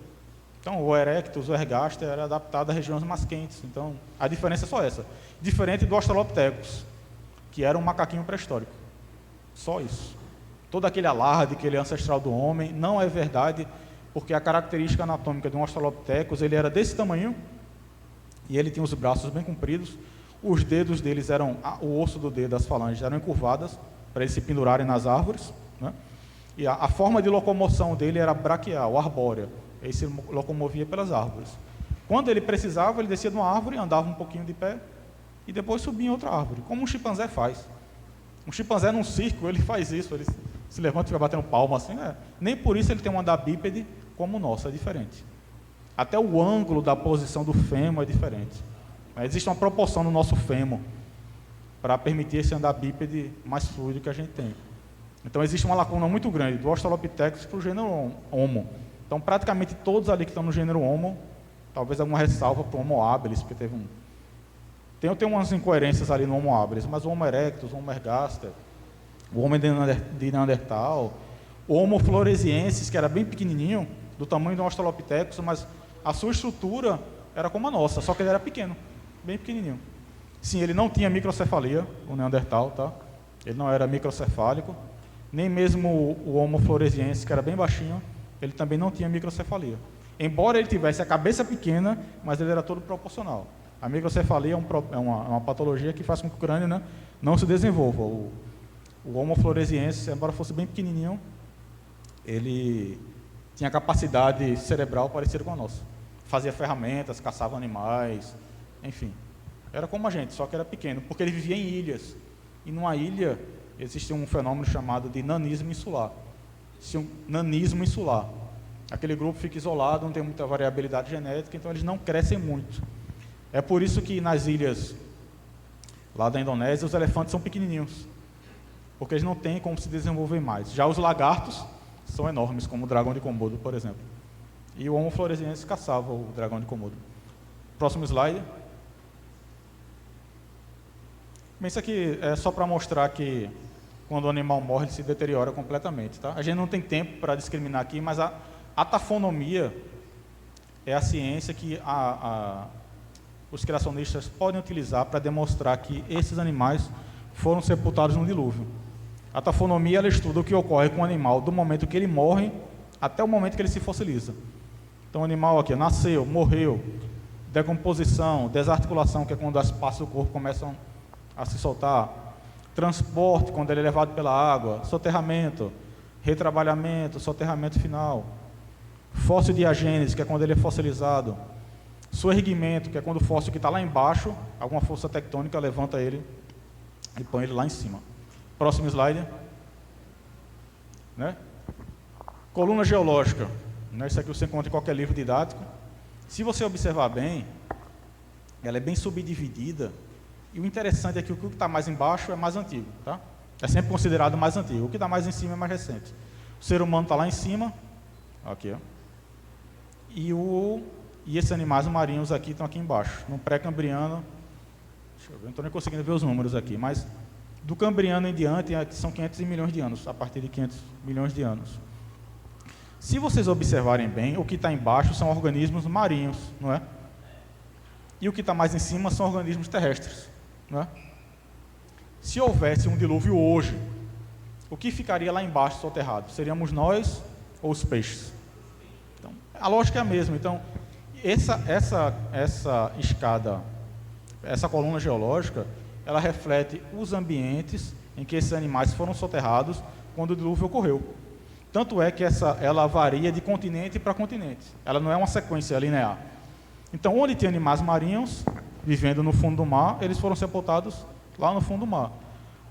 Então, o Erectus, o Ergaster era adaptado a regiões mais quentes. Então, a diferença é só essa. Diferente do Australopithecus, que era um macaquinho pré-histórico. Só isso. Todo aquele alarde que ele é ancestral do homem não é verdade, porque a característica anatômica de um Australopithecus, ele era desse tamanho, e ele tinha os braços bem compridos, os dedos deles o osso do dedo, as falanges, eram encurvadas, para eles se pendurarem nas árvores, né? E a forma de locomoção dele era braquial, arbórea, ele se locomovia pelas árvores. Quando ele precisava, ele descia de uma árvore, andava um pouquinho de pé, e depois subia em outra árvore, como um chimpanzé faz. Um chimpanzé num circo, ele faz isso, ele se levanta e fica batendo palma assim, né? Nem por isso ele tem um andar bípede como o nosso, é diferente. Até o ângulo da posição do fêmur é diferente. Existe uma proporção no nosso fêmur para permitir esse andar bípede mais fluido que a gente tem. Então existe uma lacuna muito grande do Australopithecus para o gênero Homo. Então praticamente todos ali que estão no gênero Homo, talvez alguma ressalva para o Homo habilis, porque tem umas incoerências ali no Homo habilis, mas o Homo erectus, o Homo ergaster, o Homo de Neandertal, o Homo floresiensis, que era bem pequenininho, do tamanho do Australopithecus, mas a sua estrutura era como a nossa, só que ele era pequeno, bem pequenininho. Sim, ele não tinha microcefalia, o Neandertal, tá? Ele não era microcefálico, nem mesmo o Homo floresiensis, que era bem baixinho, ele também não tinha microcefalia. Embora ele tivesse a cabeça pequena, mas ele era todo proporcional. A microcefalia é uma patologia que faz com que o crânio, né, não se desenvolva. O Homo floresiensis, embora fosse bem pequenininho, ele tinha capacidade cerebral parecida com a nossa. Fazia ferramentas, caçava animais, enfim. Era como a gente, só que era pequeno, porque ele vivia em ilhas. E numa ilha existe um fenômeno chamado de nanismo insular. Nanismo insular. Aquele grupo fica isolado, não tem muita variabilidade genética, então eles não crescem muito. É por isso que nas ilhas lá da Indonésia os elefantes são pequenininhos, porque eles não têm como se desenvolver mais. Já os lagartos são enormes, como o dragão de Komodo, por exemplo. E o Homo floresiensis caçava o dragão de Komodo. Próximo slide. Bem, isso aqui é só para mostrar que quando o animal morre, ele se deteriora completamente. Tá? A gente não tem tempo para discriminar aqui, mas a tafonomia é a ciência que os criacionistas podem utilizar para demonstrar que esses animais foram sepultados no dilúvio. A tafonomia ela estuda o que ocorre com o animal do momento que ele morre até o momento que ele se fossiliza. Então o animal aqui nasceu, morreu, decomposição, desarticulação, que é quando as partes do corpo começam a se soltar, transporte, quando ele é levado pela água, soterramento, retrabalhamento, soterramento final, fossil-diagênese, que é quando ele é fossilizado, soerguimento, que é quando o fóssil que está lá embaixo, alguma força tectônica levanta ele e põe ele lá em cima. Próximo slide. Né? Coluna geológica. Né? Isso aqui você encontra em qualquer livro didático. Se você observar bem, ela é bem subdividida. E o interessante é que o que está mais embaixo é mais antigo. Tá? É sempre considerado mais antigo. O que está mais em cima é mais recente. O ser humano está lá em cima. Aqui, ó. E esses animais marinhos aqui estão aqui embaixo. No pré-cambriano, deixa eu ver, não estou nem conseguindo ver os números aqui, mas do cambriano em diante são 500 milhões de anos, a partir de 500 milhões de anos. Se vocês observarem bem, o que está embaixo são organismos marinhos, não é? E o que está mais em cima são organismos terrestres, não é? Se houvesse um dilúvio hoje, o que ficaria lá embaixo soterrado? Seríamos nós ou os peixes? Então, a lógica é a mesma. Então, essa escada, essa coluna geológica, ela reflete os ambientes em que esses animais foram soterrados quando o dilúvio ocorreu. Tanto é que ela varia de continente para continente. Ela não é uma sequência linear. Então, onde tem animais marinhos vivendo no fundo do mar, eles foram sepultados lá no fundo do mar.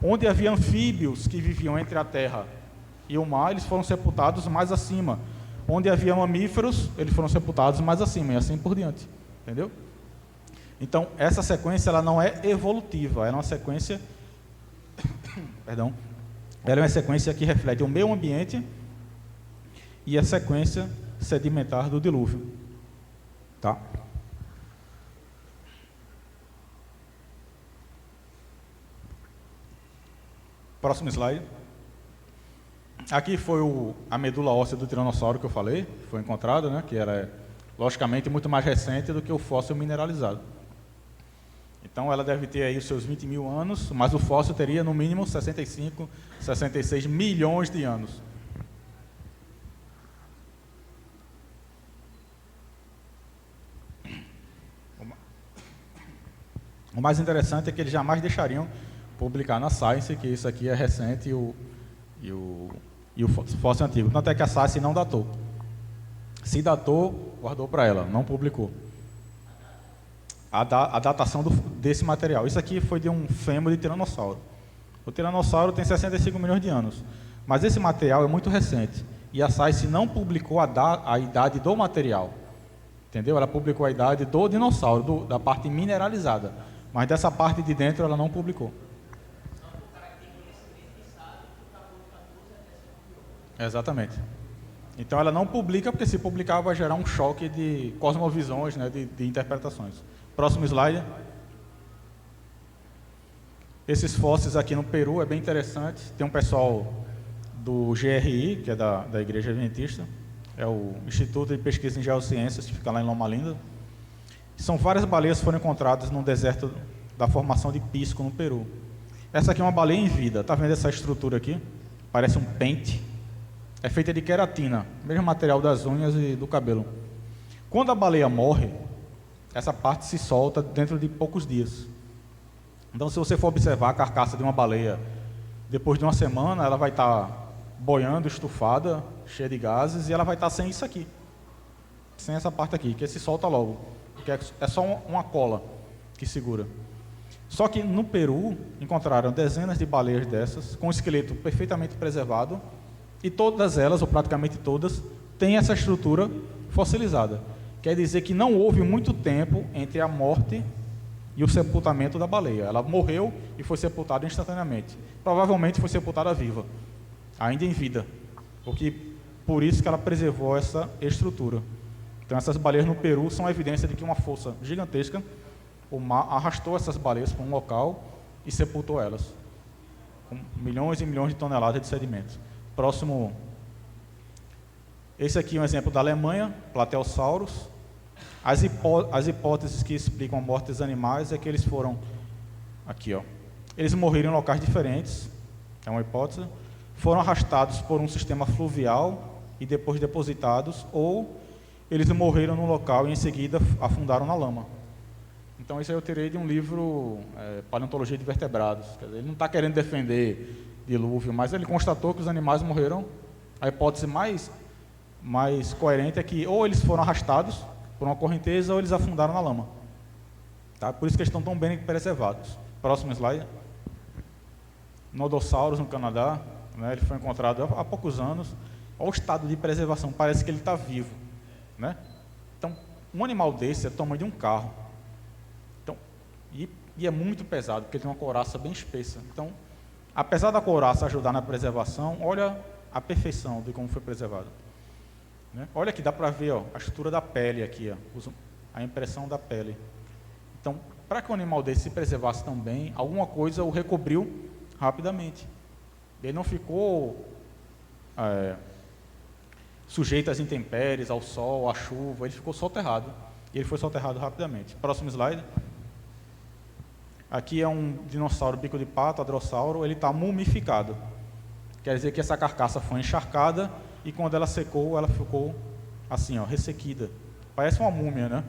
Onde havia anfíbios que viviam entre a terra e o mar, eles foram sepultados mais acima. Onde havia mamíferos, eles foram sepultados mais acima, e assim por diante. Entendeu? Então, essa sequência ela não é evolutiva, ela é uma sequência perdão, ela é uma sequência que reflete o meio ambiente e a sequência sedimentar do dilúvio. Tá? Próximo slide. Aqui foi a medula óssea do tiranossauro que eu falei, foi encontrada, né, que era, logicamente, muito mais recente do que o fóssil mineralizado. Então, ela deve ter aí os seus 20 mil anos, mas o fóssil teria, no mínimo, 65, 66 milhões de anos. O mais interessante é que eles jamais deixariam publicar na Science que isso aqui é recente e o fóssil antigo. Tanto é que a Science não datou. Se datou, guardou para ela, não publicou. A datação desse material. Isso aqui foi de um fêmur de tiranossauro. O tiranossauro tem 65 milhões de anos. Mas esse material é muito recente. E a Science não publicou a idade do material. Entendeu? Ela publicou a idade do dinossauro, da parte mineralizada. Mas dessa parte de dentro ela não publicou. Exatamente. Então ela não publica, porque se publicar vai gerar um choque de cosmovisões, né, de interpretações. Próximo slide. Esses fósseis aqui no Peru é bem interessante. Tem um pessoal do GRI, que é da Igreja Adventista, é o Instituto de Pesquisa em Geociências, que fica lá em Loma Linda. São várias baleias que foram encontradas no deserto da formação de Pisco, no Peru. Essa aqui é uma baleia em vida. Está vendo essa estrutura aqui? Parece um pente. É feita de queratina, mesmo material das unhas e do cabelo. Quando a baleia morre, essa parte se solta dentro de poucos dias. Então, se você for observar a carcaça de uma baleia, depois de uma semana, ela vai estar boiando, estufada, cheia de gases, e ela vai estar sem isso aqui. Sem essa parte aqui, que se solta logo. Que é só uma cola que segura. Só que no Peru, encontraram dezenas de baleias dessas, com o esqueleto perfeitamente preservado, e todas elas, ou praticamente todas, têm essa estrutura fossilizada. Quer dizer que não houve muito tempo entre a morte e o sepultamento da baleia. Ela morreu e foi sepultada instantaneamente. Provavelmente foi sepultada viva, ainda em vida. Por isso que ela preservou essa estrutura. Então, essas baleias no Peru são evidência de que uma força gigantesca, o mar, arrastou essas baleias para um local e sepultou elas, com milhões e milhões de toneladas de sedimentos. Próximo. Esse aqui é um exemplo da Alemanha, Plateosaurus. As hipóteses que explicam a morte dos animais é que eles foram, aqui ó, eles morreram em locais diferentes, é uma hipótese, foram arrastados por um sistema fluvial e depois depositados, ou eles morreram num local e em seguida afundaram na lama. Então isso aí eu tirei de um livro, Paleontologia de Vertebrados. Quer dizer, ele não está querendo defender dilúvio, mas ele constatou que os animais morreram. A hipótese mais coerente é que ou eles foram arrastados por uma correnteza ou eles afundaram na lama. Tá? Por isso que eles estão tão bem preservados. Próximo slide. Nodossaurus, no Canadá, né, ele foi encontrado há poucos anos. Olha o estado de preservação, parece que ele está vivo. Né? Então, um animal desse é do tamanho de um carro. Então, e é muito pesado, porque ele tem uma couraça bem espessa. Então, apesar da couraça ajudar na preservação, olha a perfeição de como foi preservado. Né? Olha aqui, dá para ver ó, a estrutura da pele aqui, ó, a impressão da pele. Então, para que um animal desse se preservasse tão bem, alguma coisa o recobriu rapidamente. Ele não ficou sujeito às intempéries, ao sol, à chuva, ele ficou soterrado. E ele foi soterrado rapidamente. Próximo slide. Aqui é um dinossauro bico de pato, hadrossauro, ele está mumificado. Quer dizer que essa carcaça foi encharcada e quando ela secou, ela ficou assim, ó, ressequida. Parece uma múmia, né?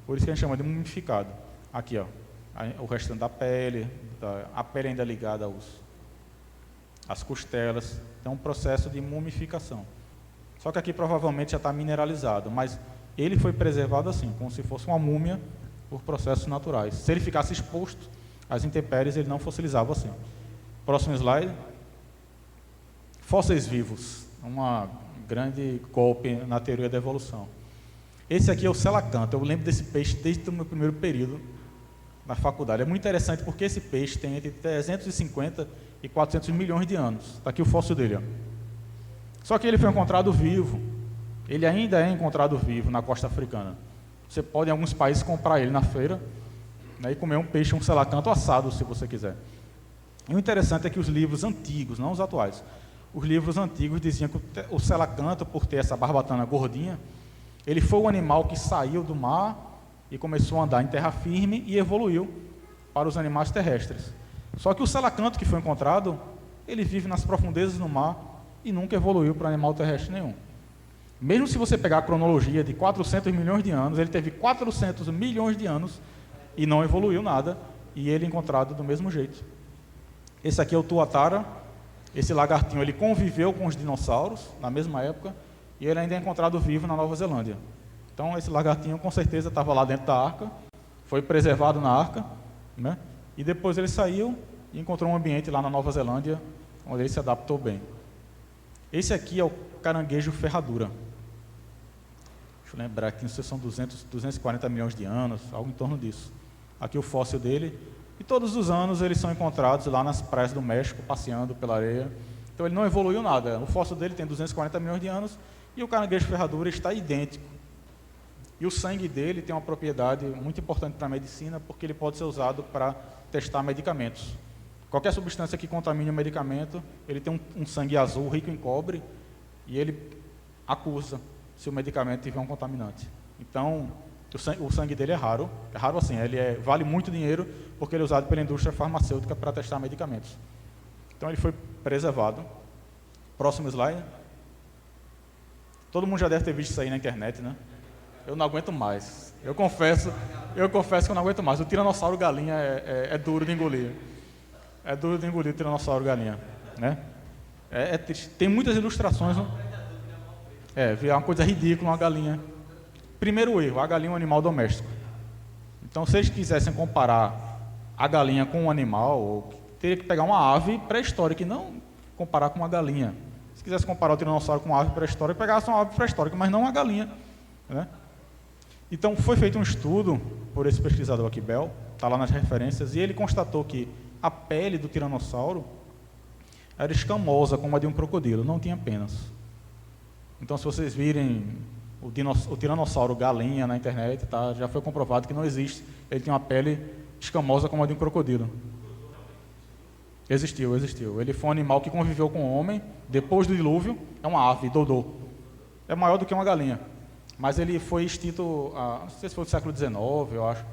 Por isso que a gente chama de mumificado. Aqui, ó, o restante da pele, a pele ainda ligada às costelas. Então, um processo de mumificação. Só que aqui provavelmente já está mineralizado, mas ele foi preservado assim, como se fosse uma múmia por processos naturais. Se ele ficasse exposto às intempéries, ele não fossilizava assim. Próximo slide. Fósseis vivos. Um grande golpe na teoria da evolução. Esse aqui é o selacanto. Eu lembro desse peixe desde o meu primeiro período na faculdade. É muito interessante porque esse peixe tem entre 350 e 400 milhões de anos. Está aqui o fóssil dele. Ó. Só que ele foi encontrado vivo. Ele ainda é encontrado vivo na costa africana. Você pode, em alguns países, comprar ele na feira, né, e comer um peixe, um selacanto assado, se você quiser. E o interessante é que os livros antigos, não os atuais, os livros antigos diziam que o selacanto, por ter essa barbatana gordinha, ele foi o animal que saiu do mar e começou a andar em terra firme e evoluiu para os animais terrestres. Só que o selacanto que foi encontrado, ele vive nas profundezas do mar e nunca evoluiu para animal terrestre nenhum. Mesmo se você pegar a cronologia de 400 milhões de anos, ele teve 400 milhões de anos e não evoluiu nada, e ele é encontrado do mesmo jeito. Esse aqui é o tuatara. Esse lagartinho ele conviveu com os dinossauros na mesma época e ele ainda é encontrado vivo na Nova Zelândia. Então esse lagartinho com certeza estava lá dentro da arca, foi preservado na arca, né? E depois ele saiu e encontrou um ambiente lá na Nova Zelândia onde ele se adaptou bem. Esse aqui é o caranguejo ferradura. Deixa eu lembrar aqui, não sei se são 240 milhões de anos, algo em torno disso. Aqui o fóssil dele. E todos os anos eles são encontrados lá nas praias do México, passeando pela areia. Então ele não evoluiu nada. O fóssil dele tem 240 milhões de anos e o caranguejo ferradura está idêntico. E o sangue dele tem uma propriedade muito importante para a medicina, porque ele pode ser usado para testar medicamentos. Qualquer substância que contamine o medicamento, ele tem um sangue azul rico em cobre e ele acusa se o medicamento tiver um contaminante. Então, o sangue dele é raro assim, ele vale muito dinheiro porque ele é usado pela indústria farmacêutica para testar medicamentos. Então ele foi preservado. Próximo slide. Todo mundo já deve ter visto isso aí na internet, né? Eu não aguento mais. Eu confesso que eu não aguento mais. O tiranossauro galinha é duro de engolir. É duro de engolir o tiranossauro galinha, né? Tem muitas ilustrações. É uma coisa ridícula uma galinha. Primeiro erro, a galinha é um animal doméstico. Então, se eles quisessem comparar a galinha com um animal, teria que pegar uma ave pré-histórica e não comparar com uma galinha. Se quisesse comparar o tiranossauro com uma ave pré-histórica, pegasse uma ave pré-histórica, mas não uma galinha, né? Então, foi feito um estudo por esse pesquisador aqui, Bell, está lá nas referências, e ele constatou que a pele do tiranossauro era escamosa, como a de um crocodilo, não tinha penas. Então, se vocês virem o tiranossauro galinha na internet, tá? Já foi comprovado que não existe. Ele tem uma pele escamosa como a de um crocodilo. Existiu. Ele foi um animal que conviveu com o homem depois do dilúvio. É uma ave, dodô. É maior do que uma galinha. Mas ele foi extinto, não sei se foi do século XIX, eu acho.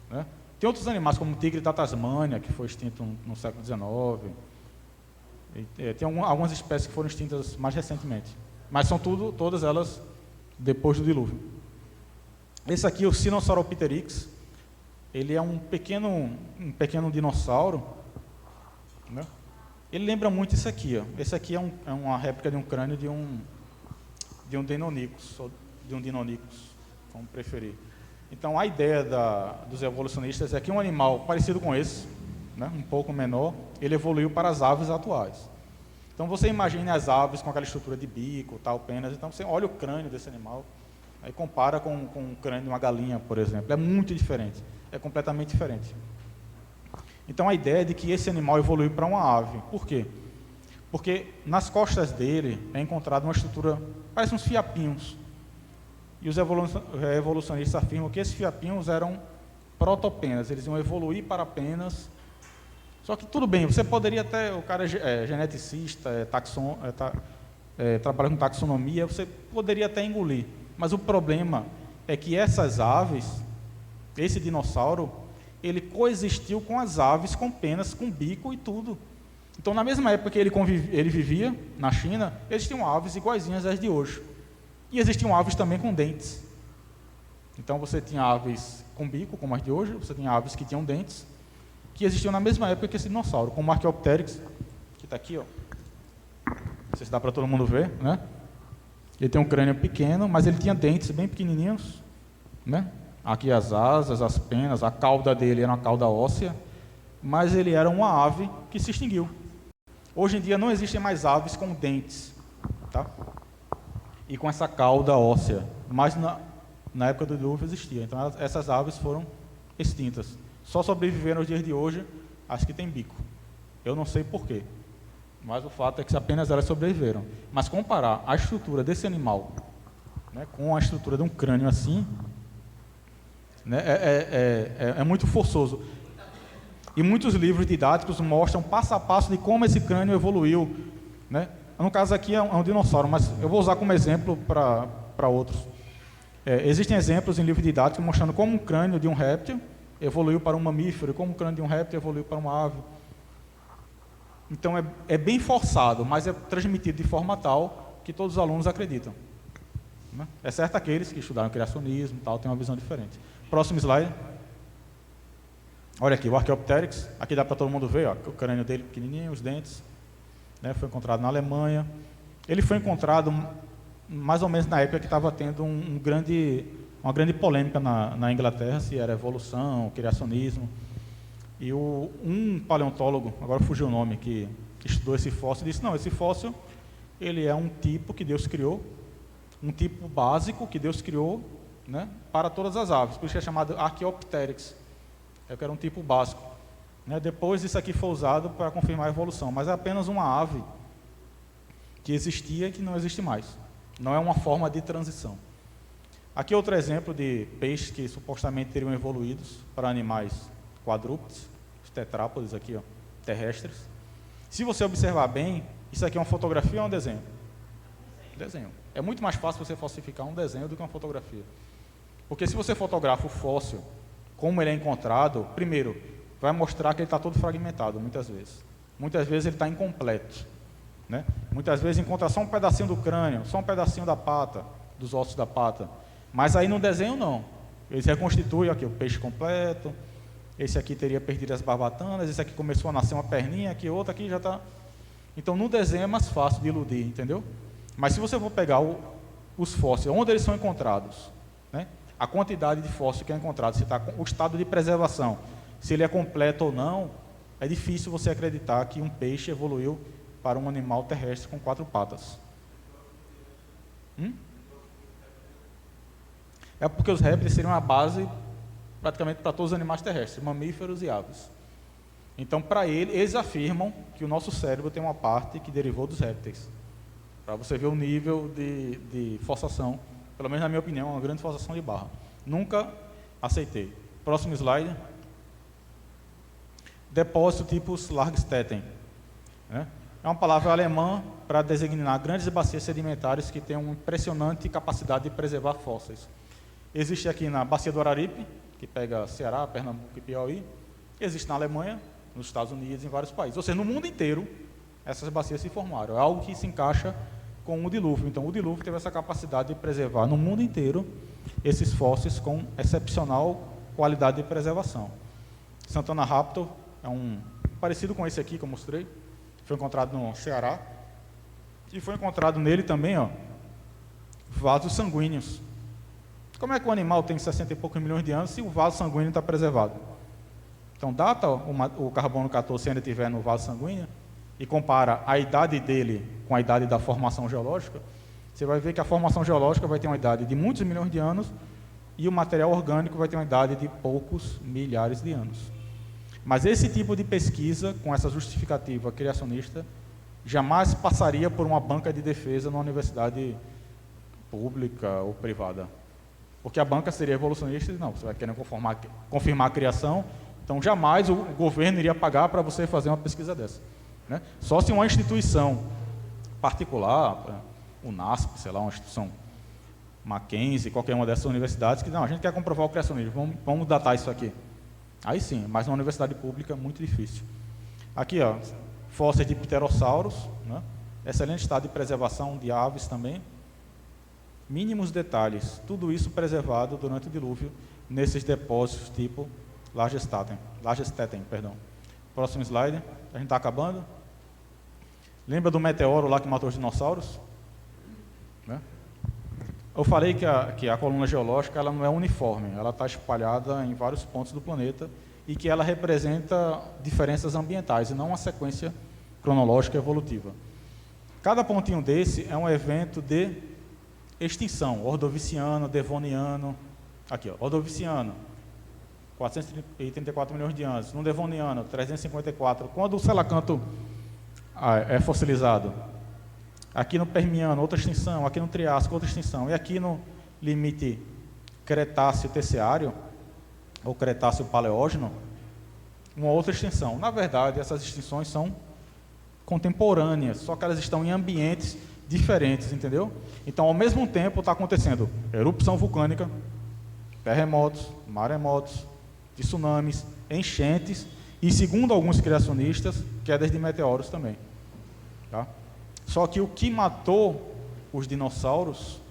Né? Tem outros animais, como o tigre da Tasmânia, que foi extinto no século XIX. Tem algumas espécies que foram extintas mais recentemente. Mas são todas elas depois do dilúvio. Esse aqui, o Sinosauropteryx, ele é um pequeno dinossauro. Né? Ele lembra muito isso aqui. Ó. Esse aqui é uma réplica de um crânio de um Deinonychus, ou de um Deinonychus, como preferir. Então, a ideia dos evolucionistas é que um animal parecido com esse, né, um pouco menor, ele evoluiu para as aves atuais. Então, você imagine as aves com aquela estrutura de bico, tal, penas. Então, você olha o crânio desse animal, aí compara com o crânio de uma galinha, por exemplo. É muito diferente, é completamente diferente. Então, a ideia é de que esse animal evoluiu para uma ave. Por quê? Porque nas costas dele é encontrada uma estrutura, parece uns fiapinhos. E os evolucionistas afirmam que esses fiapinhos eram protopenas, eles iam evoluir para penas. Só que tudo bem, você poderia até, o cara é geneticista, trabalha com taxonomia, você poderia até engolir. Mas o problema é que essas aves, esse dinossauro, ele coexistiu com as aves com penas, com bico e tudo. Então, na mesma época que ele vivia na China, existiam aves iguaizinhas às de hoje. E existiam aves também com dentes. Então, você tinha aves com bico, como as de hoje, você tinha aves que tinham dentes, que existiam na mesma época que esse dinossauro, como o Archaeopteryx, que está aqui, ó. Não sei se dá para todo mundo ver, né? Ele tem um crânio pequeno, mas ele tinha dentes bem pequenininhos, né? Aqui as asas, as penas, a cauda dele era uma cauda óssea, mas ele era uma ave que se extinguiu. Hoje em dia não existem mais aves com dentes, tá? E com essa cauda óssea, mas na época do dilúvio existia. Então essas aves foram extintas. Só sobreviveram nos dias de hoje as que têm bico. Eu não sei porquê, mas o fato é que apenas elas sobreviveram. Mas comparar a estrutura desse animal, né, com a estrutura de um crânio assim, né, é muito forçoso. E muitos livros didáticos mostram passo a passo de como esse crânio evoluiu. Né? No caso aqui é um dinossauro, mas eu vou usar como exemplo para outros. Existem exemplos em livros didáticos mostrando como um crânio de um réptil evoluiu para um mamífero, e como o crânio de um réptil evoluiu para uma ave. Então é bem forçado, mas é transmitido de forma tal que todos os alunos acreditam. Né? É certo aqueles que estudaram criacionismo e tal, têm uma visão diferente. Próximo slide. Olha aqui, o Archaeopteryx, aqui dá para todo mundo ver, ó, o crânio dele pequenininho, os dentes, né, foi encontrado na Alemanha. Ele foi encontrado mais ou menos na época que estava tendo uma grande polêmica na Inglaterra, se era evolução, criacionismo. E um paleontólogo, agora fugiu o nome, que estudou esse fóssil, disse, não, esse fóssil ele é um tipo que Deus criou, um tipo básico que Deus criou, né, para todas as aves, por isso que é chamado Archaeopteryx. Que era um tipo básico. Né? Depois isso aqui foi usado para confirmar a evolução, mas é apenas uma ave que existia e que não existe mais. Não é uma forma de transição. Aqui outro exemplo de peixes que supostamente teriam evoluído para animais quadrúpedes, os tetrápodes aqui, ó, terrestres. Se você observar bem, isso aqui é uma fotografia ou um desenho? Desenho. É muito mais fácil você falsificar um desenho do que uma fotografia. Porque se você fotografa o fóssil, como ele é encontrado, primeiro, vai mostrar que ele está todo fragmentado, muitas vezes. Muitas vezes ele está incompleto. Né? Muitas vezes encontra só um pedacinho do crânio, só um pedacinho da pata, dos ossos da pata. Mas aí no desenho não. Eles reconstituem aqui o peixe completo, esse aqui teria perdido as barbatanas, esse aqui começou a nascer uma perninha, aqui outra, aqui já está... Então no desenho é mais fácil de iludir, entendeu? Mas se você for pegar os fósseis, onde eles são encontrados, né? A quantidade de fóssil que é encontrado, se está o estado de preservação, se ele é completo ou não, é difícil você acreditar que um peixe evoluiu para um animal terrestre com 4 patas. É porque os répteis seriam a base praticamente para todos os animais terrestres, mamíferos e aves. Então, para eles afirmam que o nosso cérebro tem uma parte que derivou dos répteis. Para você ver o nível de forçação Pelo menos na minha opinião, é uma grande forçação de barra. Nunca aceitei. Próximo slide. Depósito tipo Slagstätten. Né? É uma palavra alemã para designar grandes bacias sedimentares que têm uma impressionante capacidade de preservar fósseis. Existe aqui na Bacia do Araripe, que pega Ceará, Pernambuco e Piauí. Existe na Alemanha, nos Estados Unidos, em vários países. Ou seja, no mundo inteiro, essas bacias se formaram. É algo que se encaixa com o dilúvio. Então, o dilúvio teve essa capacidade de preservar no mundo inteiro esses fósseis com excepcional qualidade de preservação. Santana Raptor é um parecido com esse aqui que eu mostrei. Foi encontrado no Ceará. E foi encontrado nele também, ó, vasos sanguíneos. Como é que o animal tem 60 e poucos milhões de anos se o vaso sanguíneo está preservado? Então, data o carbono 14 se ainda estiver no vaso sanguíneo e compara a idade dele com a idade da formação geológica, você vai ver que a formação geológica vai ter uma idade de muitos milhões de anos e o material orgânico vai ter uma idade de poucos milhares de anos. Mas esse tipo de pesquisa, com essa justificativa criacionista, jamais passaria por uma banca de defesa numa universidade pública ou privada. Porque a banca seria evolucionista e não, você vai querer confirmar a criação, então jamais o governo iria pagar para você fazer uma pesquisa dessa. Né? Só se uma instituição particular, o NASP, sei lá, uma instituição Mackenzie, qualquer uma dessas universidades, que não, a gente quer comprovar o criacionismo, vamos datar isso aqui. Aí sim, mas numa universidade pública é muito difícil. Aqui, ó, fósseis de pterossauros, né? Excelente estado de preservação de aves também. Mínimos detalhes, tudo isso preservado durante o dilúvio nesses depósitos tipo Lagerstätten. Próximo slide, a gente está acabando. Lembra do meteoro lá que matou os dinossauros? Né? Eu falei que a coluna geológica ela não é uniforme, ela está espalhada em vários pontos do planeta e que ela representa diferenças ambientais e não uma sequência cronológica evolutiva. Cada pontinho desse é um evento de extinção, ordoviciano, devoniano, aqui, ó, ordoviciano, 434 milhões de anos, no devoniano, 354, quando o selacanto é fossilizado, aqui no Permiano, outra extinção, aqui no Triássico, outra extinção, e aqui no limite Cretáceo-Terciário, ou Cretáceo-Paleógeno, uma outra extinção. Na verdade, essas extinções são contemporâneas, só que elas estão em ambientes diferentes, entendeu? Então, ao mesmo tempo, está acontecendo erupção vulcânica, terremotos, maremotos, tsunamis, enchentes e, segundo alguns criacionistas, quedas de meteoros também. Tá? Só que o que matou os dinossauros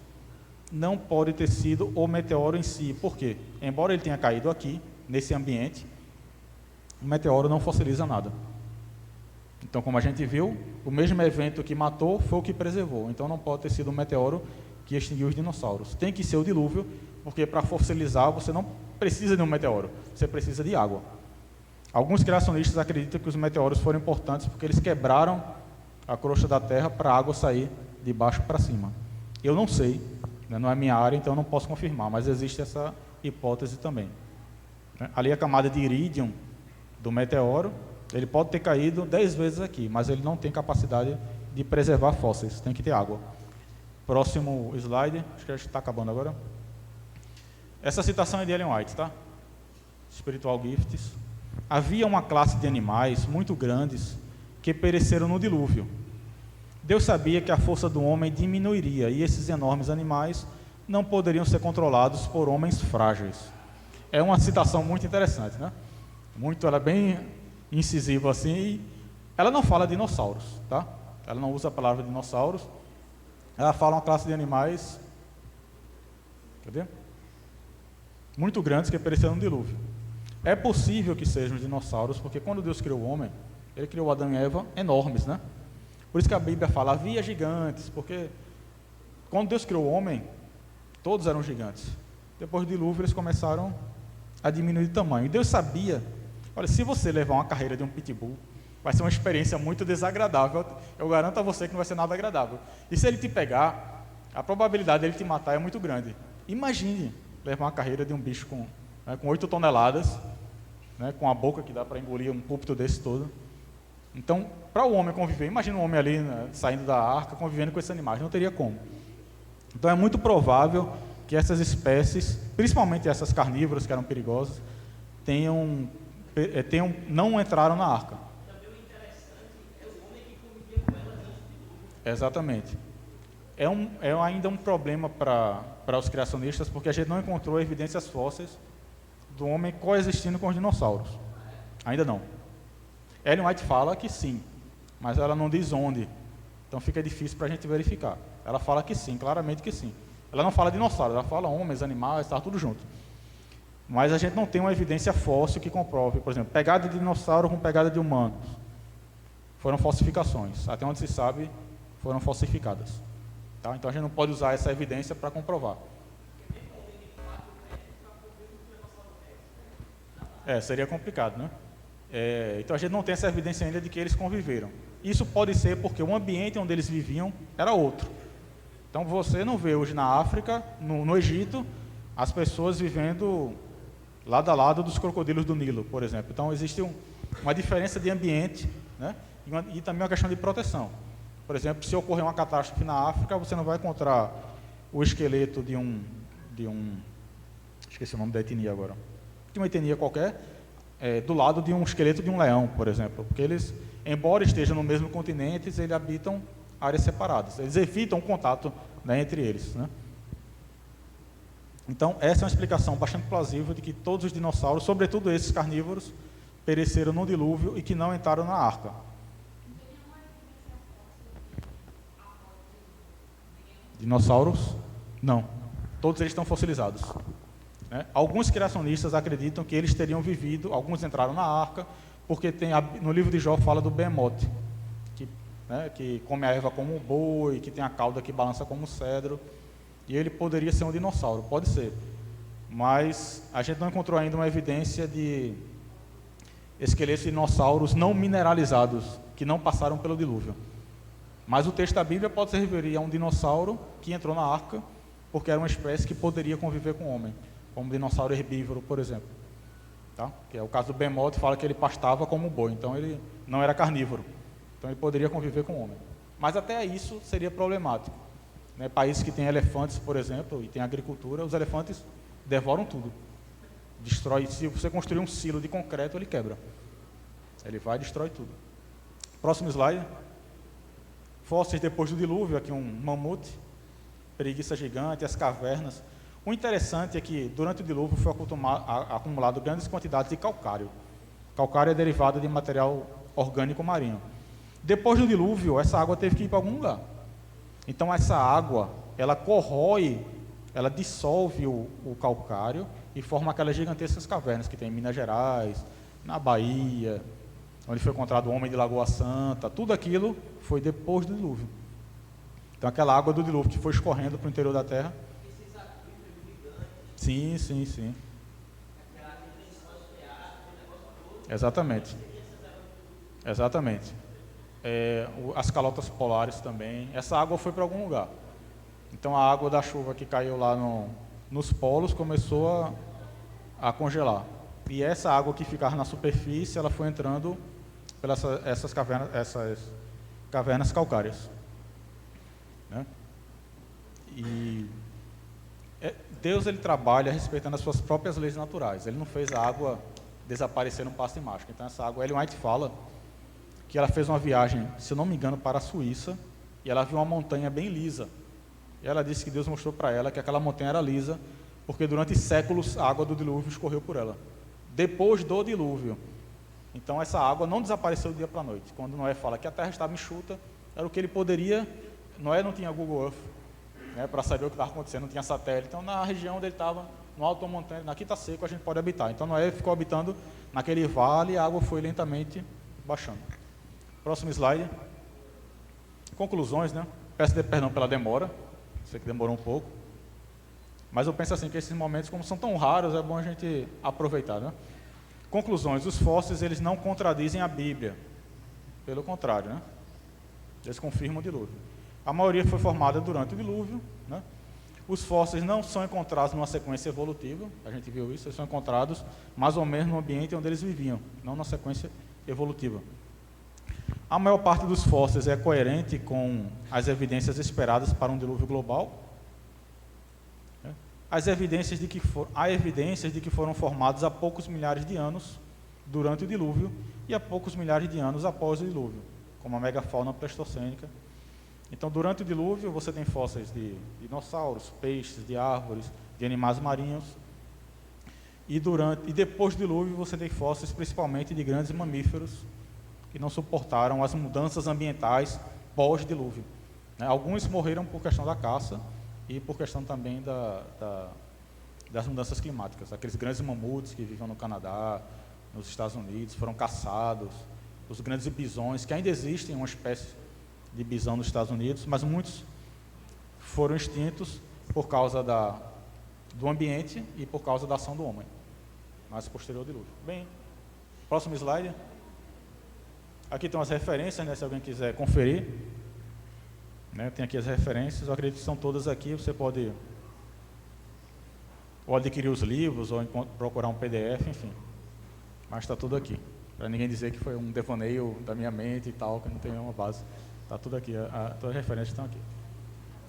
não pode ter sido o meteoro em si. Por quê? Embora ele tenha caído aqui, nesse ambiente, o meteoro não fossiliza nada. Então, como a gente viu, o mesmo evento que matou foi o que preservou. Então, não pode ter sido o meteoro que extinguiu os dinossauros. Tem que ser o dilúvio, porque para fossilizar você não precisa de um meteoro, você precisa de água. Alguns criacionistas acreditam que os meteoros foram importantes porque eles quebraram a crosta da Terra para a água sair de baixo para cima. Eu não sei, né, não é minha área, então eu não posso confirmar, mas existe essa hipótese também. Ali a camada de irídium do meteoro, ele pode ter caído 10 vezes aqui, mas ele não tem capacidade de preservar fósseis, tem que ter água. Próximo slide, acho que a gente está acabando agora. Essa citação é de Ellen White, tá? Spiritual Gifts. Havia uma classe de animais muito grandes que pereceram no dilúvio. Deus sabia que a força do homem diminuiria e esses enormes animais não poderiam ser controlados por homens frágeis. É uma citação muito interessante, né? Ela é bem incisiva assim. E ela não fala dinossauros, tá? Ela não usa a palavra dinossauros. Ela fala uma classe de animais, cadê? Muito grandes que pereceram no dilúvio. É possível que sejam os dinossauros, porque quando Deus criou o homem, ele criou Adão e Eva enormes, né? Por isso que a Bíblia fala, havia gigantes, porque quando Deus criou o homem, todos eram gigantes. Depois do dilúvio, eles começaram a diminuir de tamanho. E Deus sabia, olha, se você levar uma carreira de um pitbull, vai ser uma experiência muito desagradável. Eu garanto a você que não vai ser nada agradável. E se ele te pegar, a probabilidade dele te matar é muito grande. Imagine levar uma carreira de um bicho com 8 toneladas, né, com a boca que dá para engolir um púlpito desse todo. Então, para o homem conviver, imagina um homem ali, né, saindo da arca, convivendo com esses animais, não teria como. Então é muito provável que essas espécies, principalmente essas carnívoras que eram perigosas, não entraram na arca. Também o interessante é o homem que convivia com elas antes do dilúvio. Exatamente. É ainda um problema para os criacionistas, porque a gente não encontrou evidências fósseis do homem coexistindo com os dinossauros. Ainda não. Ellen White fala que sim, mas ela não diz onde. Então fica difícil para a gente verificar. Ela fala que sim, claramente que sim. Ela não fala dinossauro, ela fala homens, animais, está tudo junto. Mas a gente não tem uma evidência fóssil que comprove, por exemplo, pegada de dinossauro com pegada de humanos. Foram falsificações. Até onde se sabe, foram falsificadas. Tá? Então a gente não pode usar essa evidência para comprovar. Seria complicado, né? Então a gente não tem essa evidência ainda de que eles conviveram. Isso pode ser porque o ambiente onde eles viviam era outro. Então você não vê hoje na África, no Egito, as pessoas vivendo lado a lado dos crocodilos do Nilo, por exemplo. Então existe uma diferença de ambiente, né? E também uma questão de proteção. Por exemplo, se ocorrer uma catástrofe na África, você não vai encontrar o esqueleto de um esqueci o nome da etnia agora, de uma etnia qualquer, do lado de um esqueleto de um leão, por exemplo, porque eles, embora estejam no mesmo continente, eles habitam áreas separadas, eles evitam o contato, né, entre eles, né? Então, essa é uma explicação bastante plausível de que todos os dinossauros, sobretudo esses carnívoros, pereceram no dilúvio e que não entraram na arca. Dinossauros? Não. Todos eles estão fossilizados. Né? Alguns criacionistas acreditam que eles teriam vivido, alguns entraram na arca, porque no livro de Jó fala do behemoth, que come a erva como um boi, que tem a cauda que balança como um cedro, e ele poderia ser um dinossauro, pode ser. Mas a gente não encontrou ainda uma evidência de esqueletos de dinossauros não mineralizados, que não passaram pelo dilúvio. Mas o texto da Bíblia pode se referir a um dinossauro que entrou na arca, porque era uma espécie que poderia conviver com o homem, como um dinossauro herbívoro, por exemplo. Tá? Que é o caso do behemoth, fala que ele pastava como um boi, então ele não era carnívoro. Então ele poderia conviver com o homem. Mas até isso seria problemático. Né? Países que têm elefantes, por exemplo, e tem agricultura, os elefantes devoram tudo. Destrói. Se você construir um silo de concreto, ele quebra. Ele vai e destrói tudo. Próximo slide. Fósseis depois do dilúvio, aqui um mamute, preguiça gigante, as cavernas. O interessante é que durante o dilúvio foi acumulado grandes quantidades de calcário. Calcário é derivado de material orgânico marinho. Depois do dilúvio, essa água teve que ir para algum lugar. Então essa água, ela corrói, ela dissolve o calcário e forma aquelas gigantescas cavernas que tem em Minas Gerais, na Bahia, onde foi encontrado o homem de Lagoa Santa. Tudo aquilo foi depois do dilúvio. Então aquela água do dilúvio que foi escorrendo para o interior da terra. Esses aquíferos gigantes. Sim, sim, sim. Aquela dimensão oceánica, o negócio todo. Exatamente. Exatamente. As calotas polares também. Essa água foi para algum lugar. Então a água da chuva que caiu lá nos polos começou a congelar. E essa água que ficava na superfície, ela foi entrando pelas essas cavernas calcárias. Né? E Deus, ele trabalha respeitando as suas próprias leis naturais. Ele não fez a água desaparecer num passe mágico. Então essa água, Ellen White fala que ela fez uma viagem, se eu não me engano, para a Suíça, e ela viu uma montanha bem lisa. E ela disse que Deus mostrou para ela que aquela montanha era lisa, porque durante séculos a água do dilúvio escorreu por ela. Depois do dilúvio. Então essa água não desapareceu do dia para a noite. Quando Noé fala que a terra estava enxuta, era o que ele poderia. Noé não tinha Google Earth, né, para saber o que estava acontecendo, não tinha satélite. Então na região onde ele estava, no alto da montanha, aqui está seco, a gente pode habitar. Então Noé ficou habitando naquele vale e a água foi lentamente baixando. Próximo slide. Conclusões, né? Peço perdão pela demora, sei que demorou um pouco. Mas eu penso assim, que esses momentos, como são tão raros, é bom a gente aproveitar, né? Conclusões. Os fósseis, eles não contradizem a Bíblia. Pelo contrário, né? Eles confirmam o dilúvio. A maioria foi formada durante o dilúvio, né? Os fósseis não são encontrados numa sequência evolutiva, a gente viu isso, eles são encontrados mais ou menos no ambiente onde eles viviam, não na sequência evolutiva. A maior parte dos fósseis é coerente com as evidências esperadas para um dilúvio global, há evidências de que foram formados há poucos milhares de anos durante o dilúvio e há poucos milhares de anos após o dilúvio, como a megafauna pleistocênica. Então, durante o dilúvio, você tem fósseis de dinossauros, peixes, de árvores, de animais marinhos. E depois do dilúvio, você tem fósseis principalmente de grandes mamíferos que não suportaram as mudanças ambientais pós-dilúvio. Alguns morreram por questão da caça e por questão também das mudanças climáticas. Aqueles grandes mamutes que vivem no Canadá, nos Estados Unidos, foram caçados. Os grandes bisões, que ainda existem uma espécie de bisão nos Estados Unidos, mas muitos foram extintos por causa do ambiente e por causa da ação do homem, mais posterior ao dilúvio. Bem, próximo slide. Aqui estão as referências, né, se alguém quiser conferir. Né, tem aqui as referências, eu acredito que são todas aqui, você pode ou adquirir os livros, ou procurar um PDF, enfim. Mas está tudo aqui, para ninguém dizer que foi um devaneio da minha mente e tal, que não tem nenhuma base. Está tudo aqui, todas as referências estão aqui.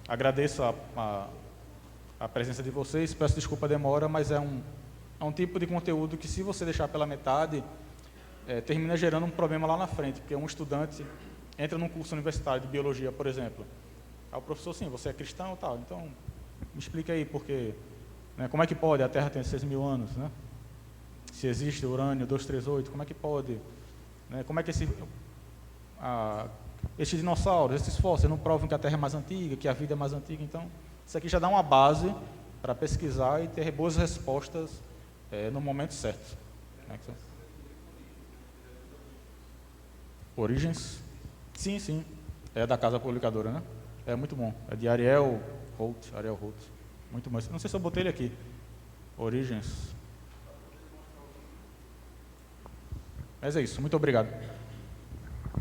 Agradeço a presença de vocês, peço desculpa a demora, mas é um tipo de conteúdo que, se você deixar pela metade, termina gerando um problema lá na frente, porque um estudante entra num curso universitário de biologia, por exemplo. Aí o professor, sim, você é cristão e tal, então me explica aí, porque, né, como é que pode a Terra ter 6.000 anos, né? Se existe urânio 238, como é que pode? Né, como é que esses dinossauros, esses fósseis não provam que a Terra é mais antiga, que a vida é mais antiga? Então, isso aqui já dá uma base para pesquisar e ter boas respostas no momento certo. Origens? Sim, sim. É da casa publicadora, né? É muito bom. É de Ariel Holt. Muito bom. Não sei se eu botei ele aqui. Origens. Mas é isso. Muito obrigado.